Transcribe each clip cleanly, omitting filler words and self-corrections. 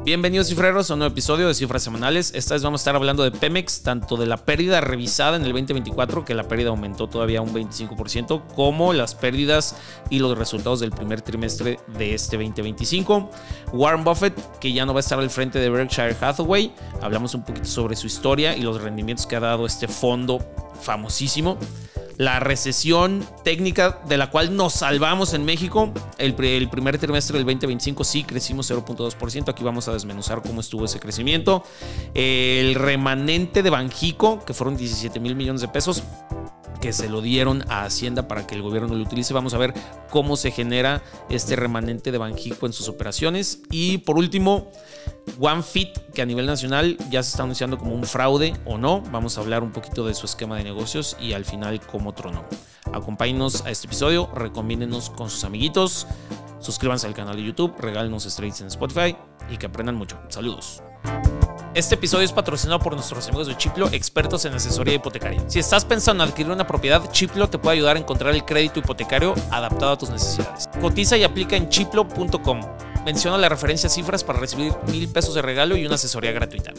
Bienvenidos cifreros a un nuevo episodio de Cifras Semanales. Esta vez vamos a estar hablando de Pemex, tanto de la pérdida revisada en el 2024, que la pérdida aumentó todavía un 25%, como las pérdidas y los resultados del primer trimestre de este 2025. Warren Buffett, que ya no va a estar al frente de Berkshire Hathaway. Hablamos un poquito sobre su historia y los rendimientos que ha dado este fondo famosísimo. La recesión técnica de la cual nos salvamos en México. El primer trimestre del 2025 sí crecimos 0.2%. Aquí vamos a desmenuzar cómo estuvo ese crecimiento. El remanente de Banxico, que fueron 17 mil millones de pesos, que se lo dieron a Hacienda para que el gobierno lo utilice. Vamos a ver cómo se genera este remanente de Banxico en sus operaciones. Y por último, OneFit, que a nivel nacional ya se está anunciando como un fraude o no. Vamos a hablar un poquito de su esquema de negocios y al final cómo tronó. Acompáñenos a este episodio, recomiéndenos con sus amiguitos, suscríbanse al canal de YouTube, regálenos estrellas en Spotify y que aprendan mucho. Saludos. Este episodio es patrocinado por nuestros amigos de Chiplo, expertos en asesoría hipotecaria. Si estás pensando en adquirir una propiedad, Chiplo te puede ayudar a encontrar el crédito hipotecario adaptado a tus necesidades. Cotiza y aplica en chiplo.com. Menciona la referencia Cifras para recibir $1,000 de regalo y una asesoría gratuita.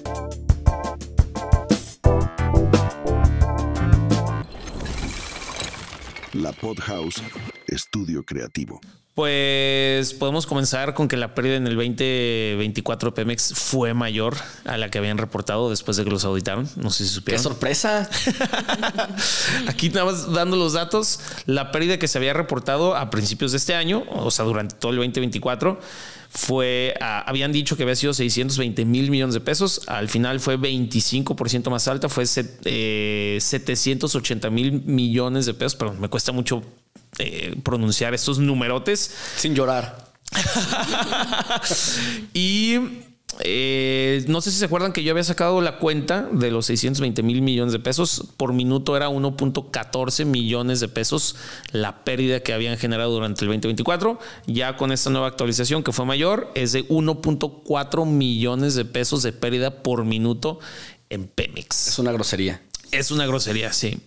La Podhouse, estudio creativo. Pues podemos comenzar con que la pérdida en el 2024 de Pemex fue mayor a la que habían reportado después de que los auditaron. No sé si supieron. ¡Qué sorpresa! Aquí nada más dando los datos. La pérdida que se había reportado a principios de este año, o sea, durante todo el 2024, habían dicho que había sido 620 mil millones de pesos. Al final fue 25% más alta, fue 780 mil millones de pesos. Pero me cuesta mucho pronunciar estos numerotes. Sin llorar. Y no sé si se acuerdan que yo había sacado la cuenta de los 620 mil millones de pesos. Por minuto era 1.14 millones de pesos la pérdida que habían generado durante el 2024. Ya con esta nueva actualización, que fue mayor, es de 1.4 millones de pesos de pérdida por minuto en Pemex. Es una grosería. Es una grosería, sí.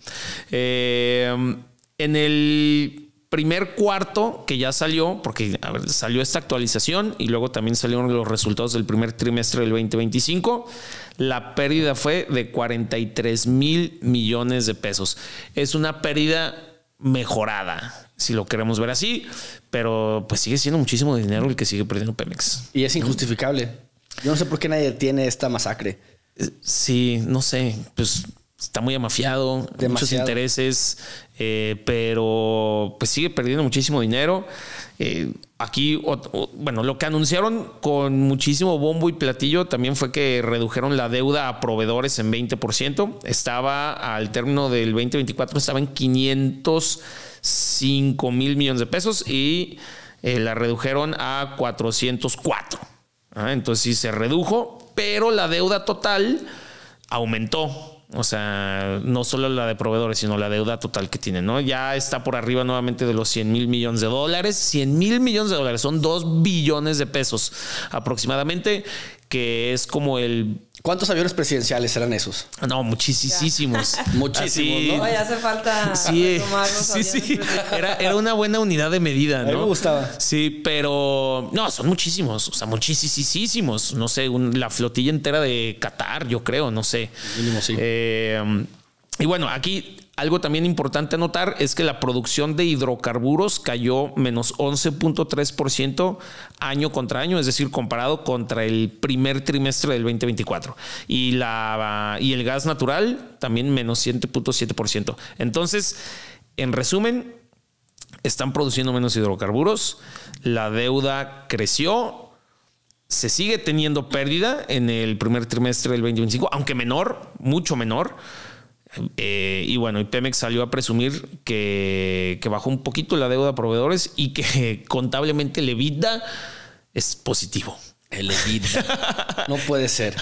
En el primer cuarto que ya salió, porque salió esta actualización y luego también salieron los resultados del primer trimestre del 2025, la pérdida fue de 43 mil millones de pesos. Es una pérdida mejorada, si lo queremos ver así, pero pues sigue siendo muchísimo dinero el que sigue perdiendo Pemex. Y es injustificable. Yo no sé por qué nadie tiene esta masacre. Sí, no sé, pues está muy amafiado, muchos intereses, pero pues sigue perdiendo muchísimo dinero. Aquí, bueno, lo que anunciaron con muchísimo bombo y platillo también fue que redujeron la deuda a proveedores en 20%. Estaba al término del 2024, estaba en 505 mil millones de pesos y la redujeron a 404. Entonces sí se redujo, pero la deuda total aumentó. O sea, no solo la de proveedores, sino la deuda total que tienen, ¿no? Ya está por arriba nuevamente de los 100 mil millones de dólares. 100 mil millones de dólares son 2 billones de pesos aproximadamente, que es como el... ¿Cuántos aviones presidenciales serán esos? No, muchísimos. Muchísimos, ¿no? Oye, hace falta sí, sí. Era una buena unidad de medida, ¿no? A mí me gustaba. Sí, pero no, son muchísimos, o sea, muchísimos. No sé, la flotilla entera de Qatar, yo creo, no sé. Mínimo, sí. Y bueno, aquí algo también importante a notar es que la producción de hidrocarburos cayó menos 11.3% año contra año, es decir, comparado contra el primer trimestre del 2024. Y el gas natural también menos 7.7%. Entonces, en resumen, están produciendo menos hidrocarburos, la deuda creció, se sigue teniendo pérdida en el primer trimestre del 2025, aunque menor, mucho menor. Y bueno, y Pemex salió a presumir que bajó un poquito la deuda a proveedores y que contablemente el EBITDA es positivo. El EBITDA. No puede ser.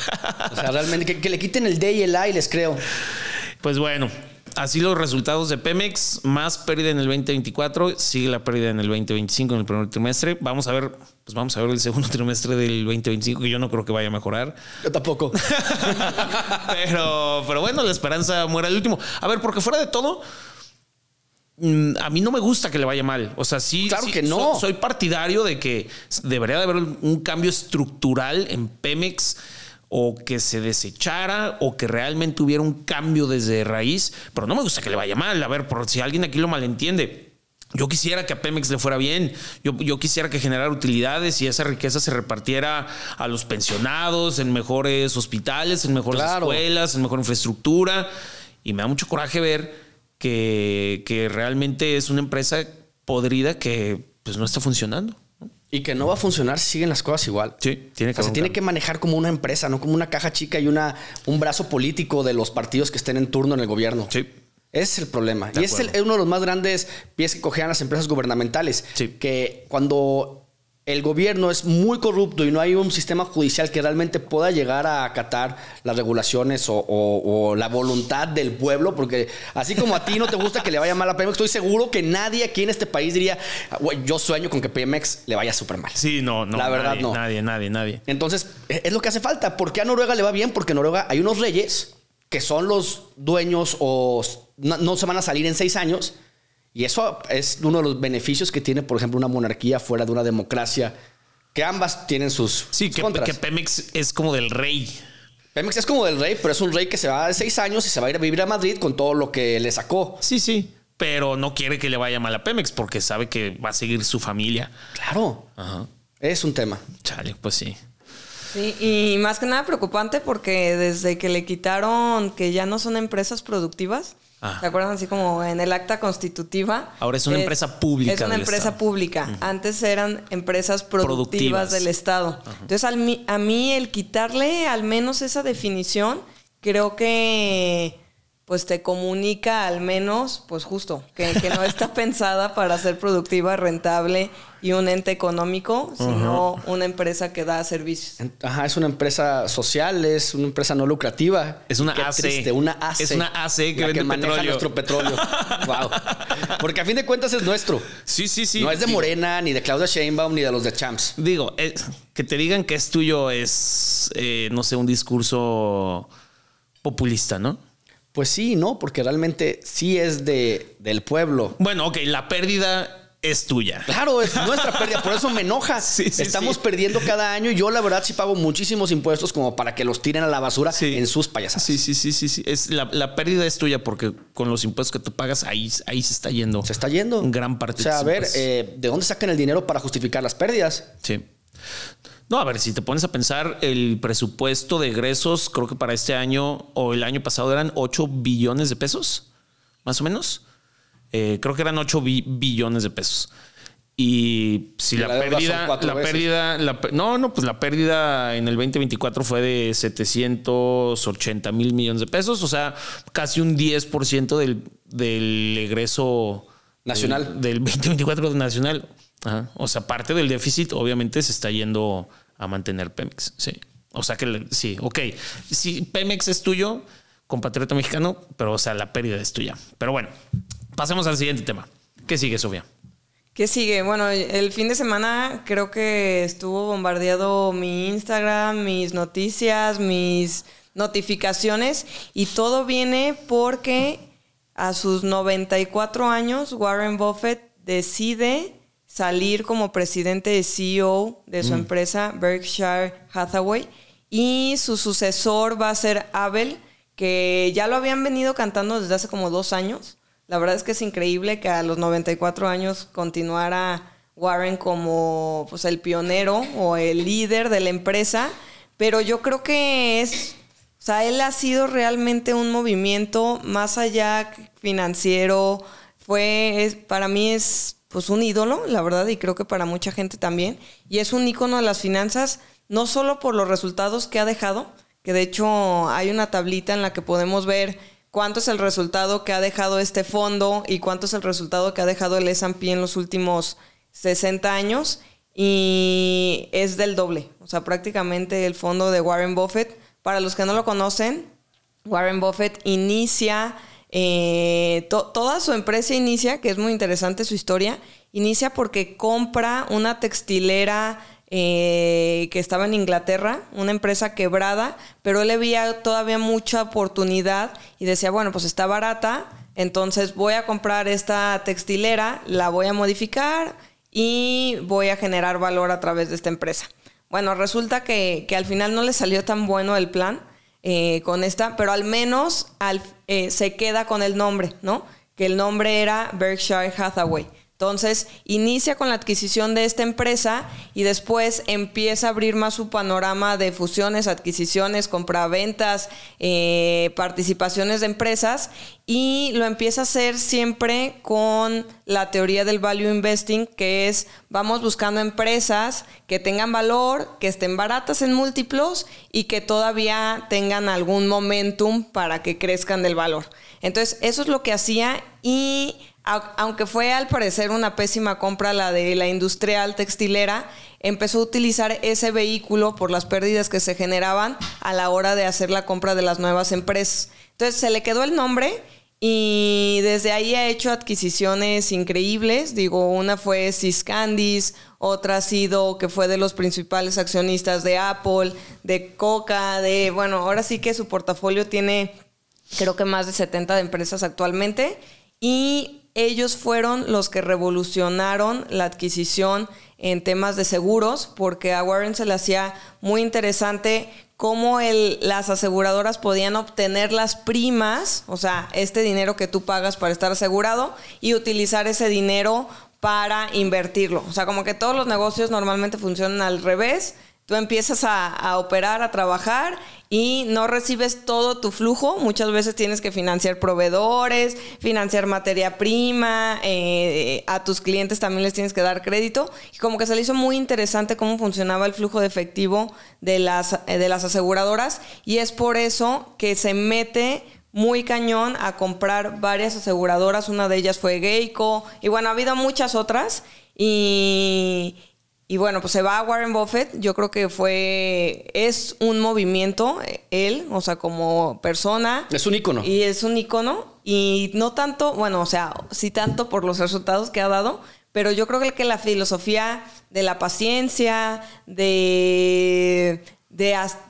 O sea, realmente que le quiten el D y el A y les creo. Pues bueno, así los resultados de Pemex, más pérdida en el 2024, sigue la pérdida en el 2025 en el primer trimestre. Vamos a ver el segundo trimestre del 2025, que yo no creo que vaya a mejorar. Yo tampoco. pero bueno, la esperanza muere al último. A ver, porque fuera de todo, a mí no me gusta que le vaya mal. O sea, sí. Claro sí, que no. Soy partidario de que debería de haber un cambio estructural en Pemex, o que se desechara, o que realmente hubiera un cambio desde raíz. Pero no me gusta que le vaya mal. A ver, por si alguien aquí lo malentiende. Yo quisiera que a Pemex le fuera bien. Yo quisiera que generara utilidades y esa riqueza se repartiera a los pensionados, en mejores hospitales, en mejores escuelas, en mejor infraestructura. Y me da mucho coraje ver que realmente es una empresa podrida que pues no está funcionando. Y que no va a funcionar si siguen las cosas igual. Sí, tiene que se tiene que manejar como una empresa, no como una caja chica y un brazo político de los partidos que estén en turno en el gobierno. Sí. Ese es el problema. Y es uno de los más grandes pies que cojean las empresas gubernamentales. Sí. Que cuando el gobierno es muy corrupto y no hay un sistema judicial que realmente pueda llegar a acatar las regulaciones o la voluntad del pueblo, porque así como a ti no te gusta que le vaya mal a Pemex, estoy seguro que nadie aquí en este país diría, yo sueño con que Pemex le vaya súper mal. Sí, no. La verdad, no. Nadie. Entonces, es lo que hace falta. ¿Por qué a Noruega le va bien? Porque en Noruega hay unos reyes que son los dueños o no se van a salir en 6 años. Y eso es uno de los beneficios que tiene, por ejemplo, una monarquía fuera de una democracia, que ambas tienen sus contras. Que Pemex es como del rey. Pemex es como del rey, pero es un rey que se va de 6 años y se va a ir a vivir a Madrid con todo lo que le sacó. Sí. Pero no quiere que le vaya mal a Pemex porque sabe que va a seguir su familia. Claro. Ajá. Es un tema. Chale, pues sí. Sí, y más que nada preocupante porque desde que le quitaron que ya no son empresas productivas, ¿se acuerdan? Así como en el acta constitutiva. Ahora es una empresa pública. Es una empresa Estado. Pública. Uh-huh. Antes eran empresas productivas del Estado. Uh-huh. Entonces, a mí el quitarle al menos esa definición, creo que pues te comunica al menos, pues justo, que no está pensada para ser productiva, rentable y un ente económico, sino una empresa que da servicios. Ajá, es una empresa social, es una empresa no lucrativa. Es una AC. Triste, una AC. Es una AC que maneja petróleo. Nuestro petróleo. Wow. Porque a fin de cuentas es nuestro. Sí. No es de Morena, ni de Claudia Sheinbaum, ni de los de Champs. Digo, que te digan que es tuyo es, no sé, un discurso populista, ¿no? Pues sí, ¿no? Porque realmente sí es del pueblo. Bueno, ok, la pérdida es tuya. Claro, es nuestra pérdida, por eso me enoja. Estamos perdiendo cada año y yo la verdad sí pago muchísimos impuestos como para que los tiren a la basura en sus payasadas. Sí. Es, la pérdida es tuya porque con los impuestos que tú pagas ahí se está yendo. Se está yendo. Gran parte. O sea, a ver, ¿de dónde sacan el dinero para justificar las pérdidas? Sí. No, a ver, si te pones a pensar, el presupuesto de egresos, creo que para este año o el año pasado eran 8 billones de pesos, más o menos. Creo que eran 8 billones de pesos. Y si la pérdida, pues la pérdida en el 2024 fue de 780 mil millones de pesos, o sea, casi un 10% del egreso nacional del 2024 nacional. Ajá. O sea, parte del déficit obviamente se está yendo a mantener Pemex. Sí. O sea que sí, ok. Si Pemex es tuyo, compatriota mexicano, pero o sea, la pérdida es tuya. Pero bueno, pasemos al siguiente tema. ¿Qué sigue, Sofía? ¿Qué sigue? Bueno, el fin de semana creo que estuvo bombardeado mi Instagram, mis noticias, mis notificaciones y todo viene porque a sus 94 años Warren Buffett decide salir como presidente y CEO de su empresa Berkshire Hathaway y su sucesor va a ser Abel, que ya lo habían venido cantando desde hace como 2 años. La verdad es que es increíble que a los 94 años continuara Warren como pues, el pionero o el líder de la empresa, pero yo creo que o sea, él ha sido realmente un movimiento más allá financiero, para mí es pues un ídolo, la verdad, y creo que para mucha gente también. Y es un ícono de las finanzas, no solo por los resultados que ha dejado, que de hecho hay una tablita en la que podemos ver cuánto es el resultado que ha dejado este fondo y cuánto es el resultado que ha dejado el S&P en los últimos 60 años. Y es del doble. O sea, prácticamente el fondo de Warren Buffett. Para los que no lo conocen, Warren Buffett inicia... toda su empresa inicia, que es muy interesante su historia, inicia porque compra una textilera que estaba en Inglaterra, una empresa quebrada, pero él le veía todavía mucha oportunidad y decía, bueno, pues está barata, Entonces voy a comprar esta textilera, la voy a modificar y voy a generar valor a través de esta empresa. Bueno, resulta que al final no le salió tan bueno el plan con esta, pero al menos se queda con el nombre, ¿no? Que el nombre era Berkshire Hathaway. Entonces, inicia con la adquisición de esta empresa y después empieza a abrir más su panorama de fusiones, adquisiciones, compraventas, participaciones de empresas, y lo empieza a hacer siempre con la teoría del value investing, que es vamos buscando empresas que tengan valor, que estén baratas en múltiplos y que todavía tengan algún momentum para que crezcan del valor. Entonces, eso es lo que hacía, y aunque fue al parecer una pésima compra la de la industrial textilera, empezó a utilizar ese vehículo por las pérdidas que se generaban a la hora de hacer la compra de las nuevas empresas. Entonces se le quedó el nombre y desde ahí ha hecho adquisiciones increíbles. Digo, una fue Syscandies, otra ha sido que fue de los principales accionistas de Apple, de Coca, bueno, ahora sí que su portafolio tiene creo que más de 70 de empresas actualmente, y ellos fueron los que revolucionaron la adquisición en temas de seguros, porque a Warren se le hacía muy interesante cómo las aseguradoras podían obtener las primas, o sea, este dinero que tú pagas para estar asegurado, y utilizar ese dinero para invertirlo. O sea, como que todos los negocios normalmente funcionan al revés. Tú empiezas a operar, a trabajar y no recibes todo tu flujo. Muchas veces tienes que financiar proveedores, financiar materia prima, a tus clientes también les tienes que dar crédito. Y como que se le hizo muy interesante cómo funcionaba el flujo de efectivo de las aseguradoras, y es por eso que se mete muy cañón a comprar varias aseguradoras. Una de ellas fue Geico, y bueno, ha habido muchas otras, y bueno, pues se va a Warren Buffett. Yo creo que es un movimiento, él, o sea, como persona. Es un ícono. Y es un ícono. Y no tanto, bueno, o sea, sí tanto por los resultados que ha dado, pero yo creo que la filosofía de la paciencia, de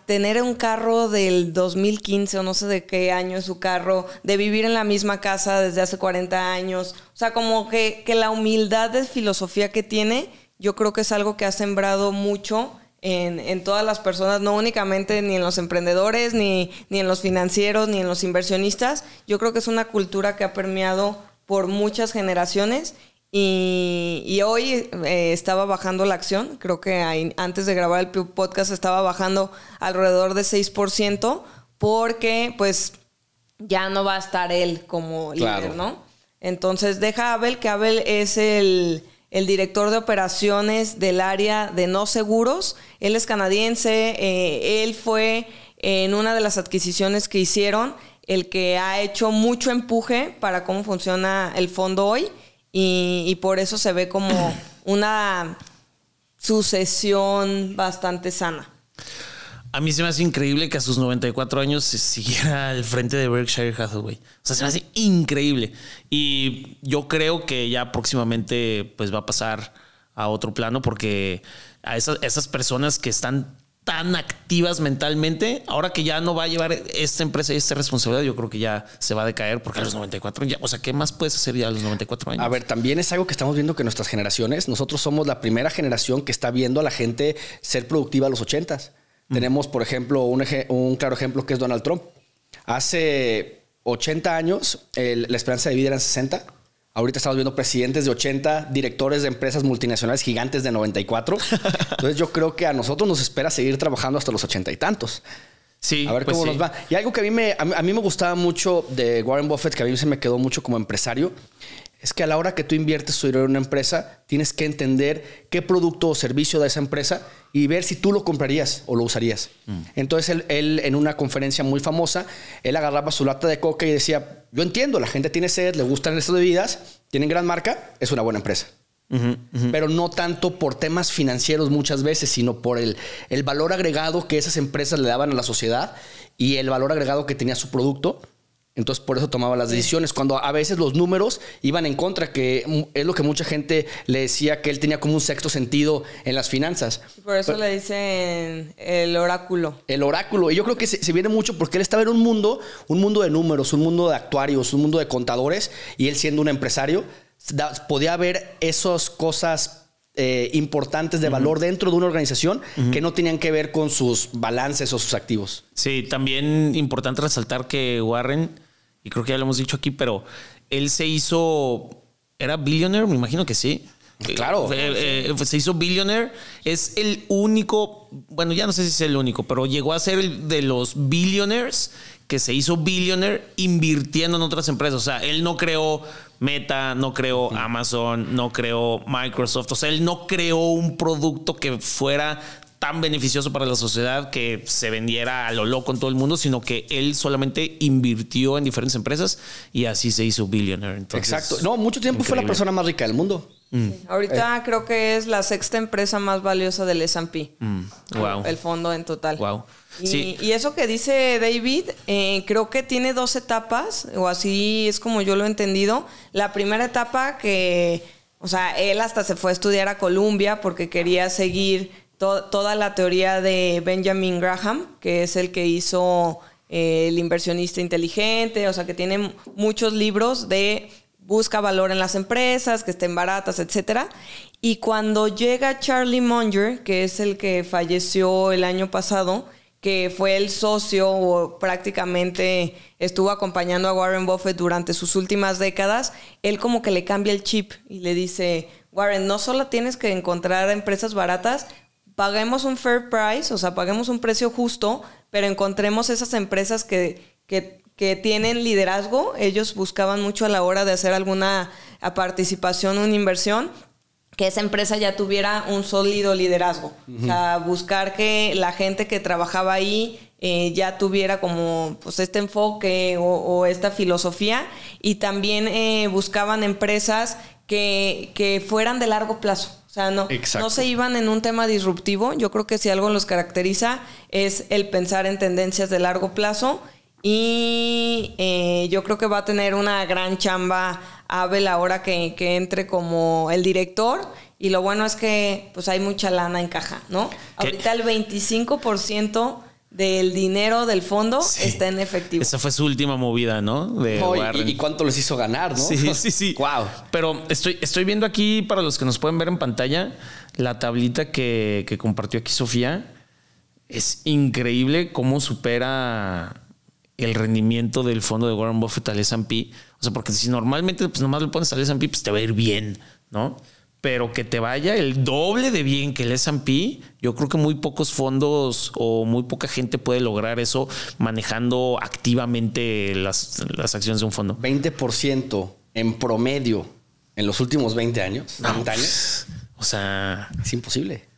tener un carro del 2015 o no sé de qué año es su carro, de vivir en la misma casa desde hace 40 años. O sea, como que la humildad de filosofía que tiene, yo creo que es algo que ha sembrado mucho en todas las personas, no únicamente ni en los emprendedores, ni en los financieros, ni en los inversionistas. Yo creo que es una cultura que ha permeado por muchas generaciones, y hoy estaba bajando la acción. Creo que antes de grabar el podcast estaba bajando alrededor de 6%, porque pues ya no va a estar él como líder, ¿no? Entonces deja a Abel, que Abel es el director de operaciones del área de no seguros. Él es canadiense. Él fue en una de las adquisiciones que hicieron el que ha hecho mucho empuje para cómo funciona el fondo hoy, y por eso se ve como una sucesión bastante sana. A mí se me hace increíble que a sus 94 años se siguiera al frente de Berkshire Hathaway. O sea, se me hace increíble. Y yo creo que ya próximamente pues va a pasar a otro plano, porque a esas personas que están tan activas mentalmente, ahora que ya no va a llevar esta empresa y esta responsabilidad, yo creo que ya se va a decaer, porque a los 94 ya, o sea, ¿qué más puedes hacer ya a los 94 años? A ver, también es algo que estamos viendo, que nuestras generaciones, nosotros somos la primera generación que está viendo a la gente ser productiva a los 80s. Tenemos, por ejemplo, un claro ejemplo que es Donald Trump. Hace 80 años, la esperanza de vida era 60. Ahorita estamos viendo presidentes de 80, directores de empresas multinacionales gigantes de 94. Entonces yo creo que a nosotros nos espera seguir trabajando hasta los 80 y tantos. Sí, a ver cómo nos va. Y algo que a mí me gustaba mucho de Warren Buffett, que a mí se me quedó mucho como empresario, es que a la hora que tú inviertes tu dinero en una empresa, tienes que entender qué producto o servicio da esa empresa y ver si tú lo comprarías o lo usarías. Entonces él en una conferencia muy famosa, él agarraba su lata de coca y decía: yo entiendo, la gente tiene sed, le gustan estas bebidas, tienen gran marca, es una buena empresa. Pero no tanto por temas financieros muchas veces, sino por el valor agregado que esas empresas le daban a la sociedad y el valor agregado que tenía su producto. Entonces, por eso tomaba las decisiones. Cuando a veces los números iban en contra, que es lo que mucha gente le decía, que él tenía como un sexto sentido en las finanzas. Por eso le dicen el oráculo. El oráculo. Y yo creo que se viene mucho porque él estaba en un mundo de números, un mundo de actuarios, un mundo de contadores. Y él, siendo un empresario, podía ver esas cosas importantes de valor dentro de una organización que no tenían que ver con sus balances o sus activos. Sí, también importante resaltar que Warren, y creo que ya lo hemos dicho aquí, pero él se hizo... ¿Era billionaire? Me imagino que sí. Claro. Se hizo billionaire. Es el único... Bueno, ya no sé si es el único, pero llegó a ser el de los billionaires que se hizo billionaire invirtiendo en otras empresas. O sea, él no creó Meta, no creó Amazon, no creó Microsoft. O sea, él no creó un producto que fuera tan beneficioso para la sociedad, que se vendiera a lo loco en todo el mundo, sino que él solamente invirtió en diferentes empresas y así se hizo billionaire. Entonces, exacto. No, mucho tiempo fue la persona más rica del mundo. Sí. Ahorita creo que es la sexta empresa más valiosa del S&P. Wow. El fondo en total. Wow. Sí. Y eso que dice David, creo que tiene 2 etapas, o así es como yo lo he entendido. La primera etapa que, o sea, él hasta se fue a estudiar a Columbia porque quería seguir toda la teoría de Benjamin Graham, que es el que hizo El inversionista inteligente, o sea, que tiene muchos libros de busca valor en las empresas, que estén baratas, etcétera. Y cuando llega Charlie Munger, que es el que falleció el año pasado, que fue el socio o prácticamente estuvo acompañando a Warren Buffett durante sus últimas décadas, él como que le cambia el chip y le dice: Warren, no solo tienes que encontrar empresas baratas, paguemos un fair price, o sea, paguemos un precio justo, pero encontremos esas empresas que tienen liderazgo. Ellos buscaban mucho a la hora de hacer alguna participación, una inversión, que esa empresa ya tuviera un sólido liderazgo. O sea, buscar que la gente que trabajaba ahí ya tuviera como pues este enfoque o esta filosofía. Y también buscaban empresas que fueran de largo plazo. O sea, no se iban en un tema disruptivo. Yo creo que si algo los caracteriza es el pensar en tendencias de largo plazo. Y yo creo que va a tener una gran chamba Abel ahora que entre como el director. Y lo bueno es que pues hay mucha lana en caja, ¿no? Ahorita el 25% del dinero del fondo está en efectivo. Esa fue su última movida, ¿no? De Warren. ¿Y cuánto les hizo ganar, no? Sí. Wow. Pero estoy viendo aquí, para los que nos pueden ver en pantalla, la tablita que compartió aquí Sofía. Es increíble cómo supera el rendimiento del fondo de Warren Buffett al S&P. O sea, porque si normalmente pues nomás le pones al S&P, pues te va a ir bien, ¿no? Pero que te vaya el doble de bien que el S&P, yo creo que muy pocos fondos o muy poca gente puede lograr eso manejando activamente las acciones de un fondo. 20% en promedio en los últimos 20 años. No, 20 años. O sea, es imposible.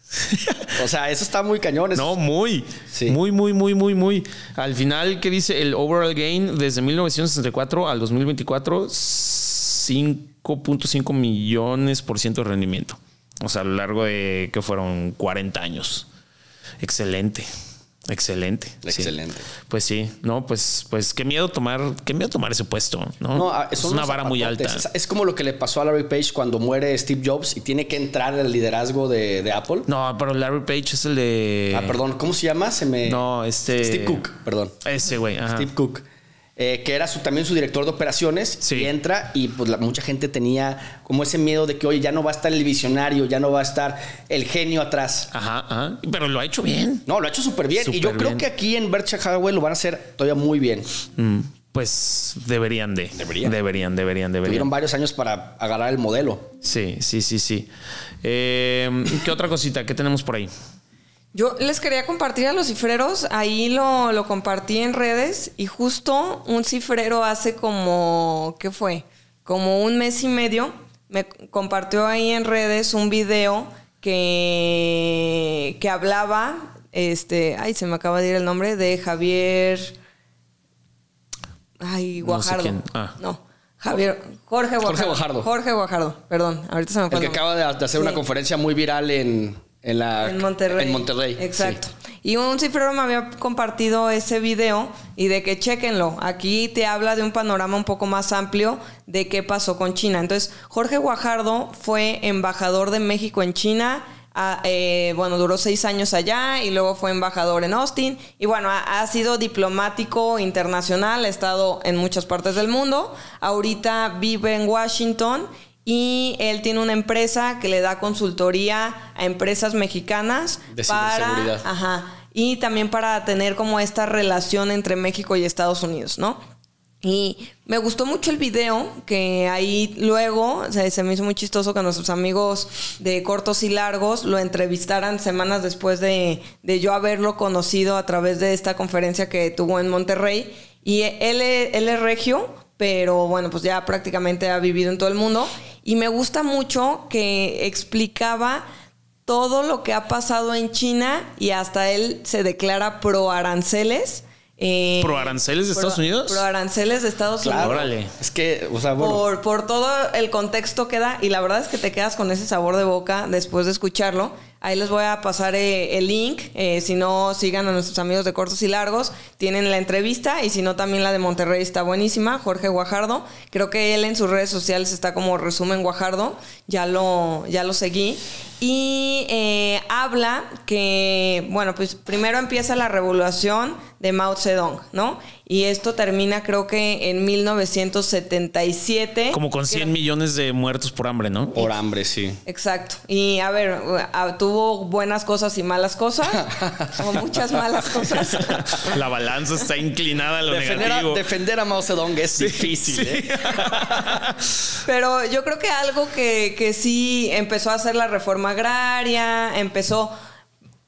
O sea, eso está muy cañón. No, muy. Al final, ¿qué dice el overall gain desde 1964 al 2024? 5.5 millones % de rendimiento. O sea, a lo largo de que fueron 40 años. Excelente. Sí. Pues sí, no, pues qué miedo tomar ese puesto, ¿no? Es una vara muy alta. Es como lo que le pasó a Larry Page cuando muere Steve Jobs y tiene que entrar al liderazgo de Apple. No, pero Larry Page es el de... perdón, ¿cómo se llama? Steve Cook, perdón. Ese güey, ajá. Steve Cook. Que era también su director de operaciones. Sí. Y entra y pues mucha gente tenía como ese miedo de que, oye, ya no va a estar el visionario, ya no va a estar el genio atrás. Ajá. Pero lo ha hecho bien. No, lo ha hecho súper bien. Y yo creo que aquí en Berkshire Hathaway lo van a hacer todavía muy bien. Pues deberían. Tuvieron varios años para agarrar el modelo. Sí. ¿Qué otra cosita? ¿Qué tenemos por ahí? Yo les quería compartir a los cifreros, ahí lo compartí en redes y justo un cifrero hace como, ¿qué fue? Como un mes y medio me compartió ahí en redes un video que hablaba, se me acaba de ir el nombre, de Javier, Guajardo. No, Jorge Guajardo, perdón, ahorita se me fue el que acaba de hacer una conferencia muy viral en Monterrey. Exacto. Sí. Y un cifrero me había compartido ese video y de que chéquenlo. Aquí te habla de un panorama un poco más amplio de qué pasó con China. Entonces, Jorge Guajardo fue embajador de México en China. Duró 6 años allá y luego fue embajador en Austin. Y bueno, ha sido diplomático internacional, ha estado en muchas partes del mundo. Ahorita vive en Washington. Y él tiene una empresa que le da consultoría a empresas mexicanas de ciberseguridad. Y también para tener como esta relación entre México y Estados Unidos, ¿no? Y me gustó mucho el video, que ahí luego se me hizo muy chistoso que nuestros amigos de Cortos y Largos lo entrevistaran semanas después de yo haberlo conocido a través de esta conferencia que tuvo en Monterrey. Y él es regio, pero bueno, pues ya prácticamente ha vivido en todo el mundo. Y me gusta mucho que explicaba todo lo que ha pasado en China y hasta él se declara pro aranceles. ¿Pro aranceles de Estados Unidos? Pro aranceles de Estados Unidos. Órale. Es que, o sea, bueno. Por todo el contexto que da. Y la verdad es que te quedas con ese sabor de boca después de escucharlo. Ahí les voy a pasar el link. Si no, sigan a nuestros amigos de Cortos y Largos. Tienen la entrevista. Y si no, también la de Monterrey está buenísima. Jorge Guajardo. Creo que él en sus redes sociales está como Resumen Guajardo. Ya lo seguí. Y habla que, bueno, pues primero empieza la revolución de Mao Zedong, ¿no? Y esto termina, creo que en 1977. Como con 100 millones de muertos por hambre, ¿no? Por hambre, sí. Exacto. Y a ver, tuvo buenas cosas y malas cosas. O muchas malas cosas. La balanza está inclinada a lo negativo. Defender a Mao Zedong es difícil, ¿eh? Pero yo creo que algo que sí empezó a hacer la reforma agraria,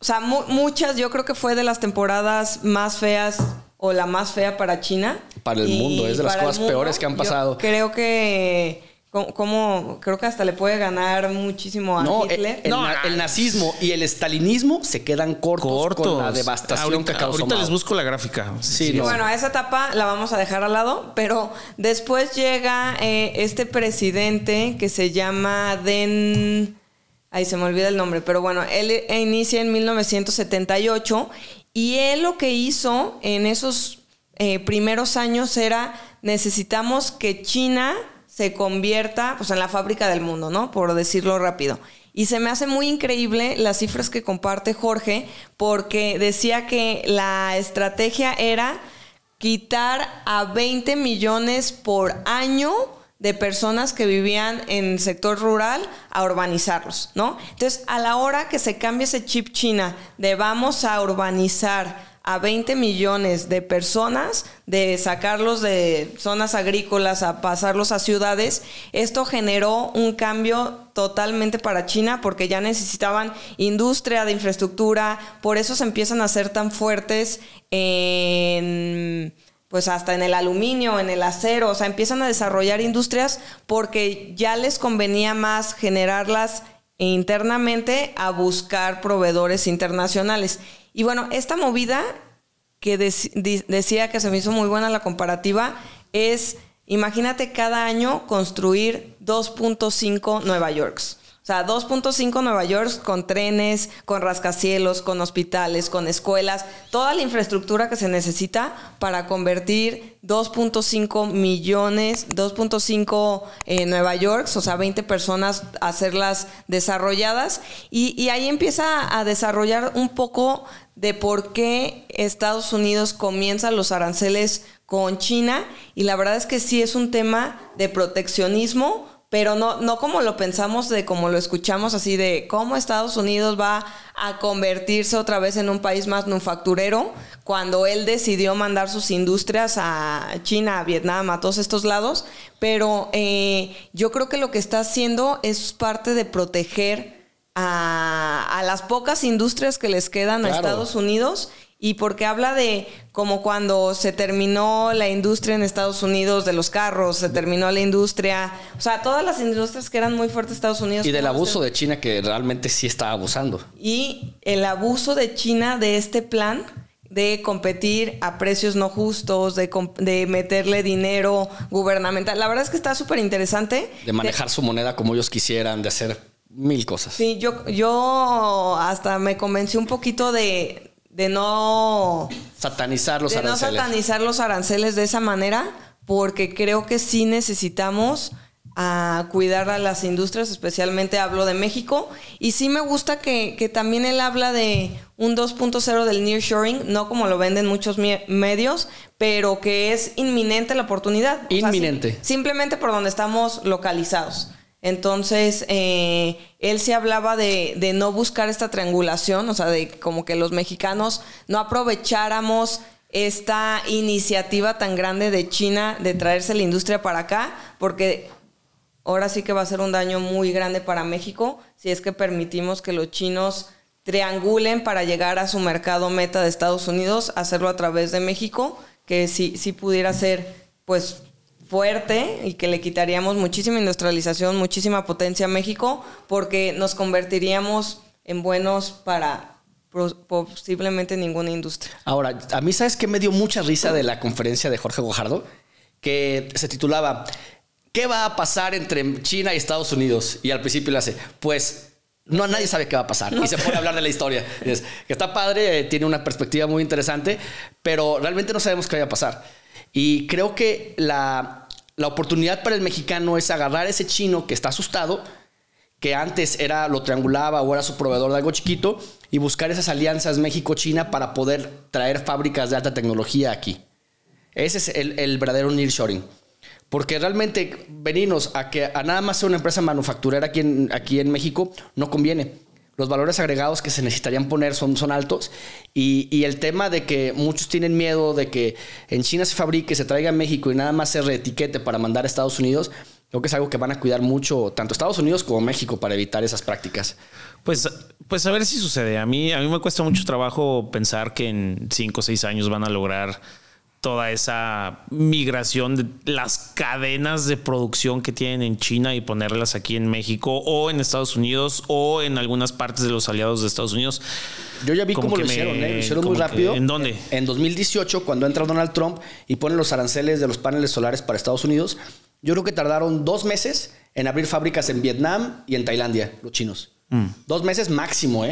o sea, muchas, yo creo que fue de las temporadas más feas o la más fea para China. Para el mundo, es de las cosas peores que han pasado. Yo creo que creo que hasta le puede ganar muchísimo a Hitler. El nazismo y el estalinismo se quedan cortos con la devastación que causó ahorita Mao. Les busco la gráfica. Sí, no. Bueno, a esa etapa la vamos a dejar al lado, pero después llega este presidente que se llama Deng... Ahí se me olvida el nombre, pero bueno, él inicia en 1978 y él lo que hizo en esos primeros años era: necesitamos que China se convierta pues en la fábrica del mundo, ¿no? Por decirlo rápido. Y se me hace muy increíble las cifras que comparte Jorge, porque decía que la estrategia era quitar a 20 millones por año de personas que vivían en el sector rural a urbanizarlos, ¿no? Entonces, a la hora que se cambie ese chip China de vamos a urbanizar a 20 millones de personas, de sacarlos de zonas agrícolas a pasarlos a ciudades, esto generó un cambio totalmente para China, porque ya necesitaban industria de infraestructura. Por eso se empiezan a hacer tan fuertes pues hasta en el aluminio, en el acero. O sea, empiezan a desarrollar industrias porque ya les convenía más generarlas internamente a buscar proveedores internacionales. Y bueno, esta movida que decía que se me hizo muy buena la comparativa es, imagínate cada año construir 2.5 Nueva Yorks. O sea, 2.5 Nueva York con trenes, con rascacielos, con hospitales, con escuelas, toda la infraestructura que se necesita para convertir 2.5 millones, 2.5 Nueva Yorks, o sea, 20 personas, hacerlas desarrolladas. Y ahí empieza a desarrollar un poco de por qué Estados Unidos comienza los aranceles con China. Y la verdad es que sí es un tema de proteccionismo, pero no como lo pensamos, de como lo escuchamos, así de cómo Estados Unidos va a convertirse otra vez en un país manufacturero, cuando él decidió mandar sus industrias a China, a Vietnam, a todos estos lados. Pero yo creo que lo que está haciendo es parte de proteger a las pocas industrias que les quedan a Estados Unidos. Y porque habla de como cuando se terminó la industria en Estados Unidos de los carros, se terminó la industria, o sea, todas las industrias que eran muy fuertes en Estados Unidos. Y del abuso de China, que realmente sí está abusando. Y el abuso de China de este plan de competir a precios no justos, de meterle dinero gubernamental. La verdad es que está súper interesante. De manejar su moneda como ellos quisieran, de hacer 1000 cosas. Sí, yo hasta me convencí un poquito de satanizar los aranceles. No satanizar los aranceles de esa manera, porque creo que sí necesitamos a cuidar a las industrias, especialmente hablo de México. Y sí me gusta que también él habla de un 2.0 del nearshoring, no como lo venden muchos medios, pero que es inminente la oportunidad. Inminente. O sea, simplemente por donde estamos localizados. Entonces, él sí hablaba de no buscar esta triangulación, o sea, de como que los mexicanos no aprovecháramos esta iniciativa tan grande de China de traerse la industria para acá, porque ahora sí que va a ser un daño muy grande para México si es que permitimos que los chinos triangulen para llegar a su mercado meta de Estados Unidos, hacerlo a través de México, que sí pudiera ser, pues, fuerte y que le quitaríamos muchísima industrialización, muchísima potencia a México, porque nos convertiríamos en buenos para posiblemente ninguna industria. Ahora, a mí, ¿sabes qué me dio mucha risa de la conferencia de Jorge Guajardo? Que se titulaba ¿qué va a pasar entre China y Estados Unidos? Y al principio le hace, pues nadie sabe qué va a pasar. No. Y se pone a hablar de la historia. Y es, que está padre, tiene una perspectiva muy interesante, pero realmente no sabemos qué va a pasar. Y creo que la oportunidad para el mexicano es agarrar ese chino que está asustado, que antes lo triangulaba o era su proveedor de algo chiquito, y buscar esas alianzas México-China para poder traer fábricas de alta tecnología aquí. Ese es el verdadero nearshoring. Porque realmente venirnos a nada más ser una empresa manufacturera aquí en México no conviene. Los valores agregados que se necesitarían poner son altos. Y el tema de que muchos tienen miedo de que en China se fabrique, se traiga a México y nada más se reetiquete para mandar a Estados Unidos, creo que es algo que van a cuidar mucho tanto Estados Unidos como México para evitar esas prácticas. Pues a ver si sucede. A mí me cuesta mucho trabajo pensar que en 5 o 6 años van a lograr toda esa migración de las cadenas de producción que tienen en China y ponerlas aquí en México o en Estados Unidos o en algunas partes de los aliados de Estados Unidos. Yo ya vi cómo lo hicieron, Lo hicieron muy rápido. ¿En dónde? En 2018, cuando entra Donald Trump y pone los aranceles de los paneles solares para Estados Unidos, yo creo que tardaron 2 meses en abrir fábricas en Vietnam y en Tailandia, los chinos. 2 meses máximo, O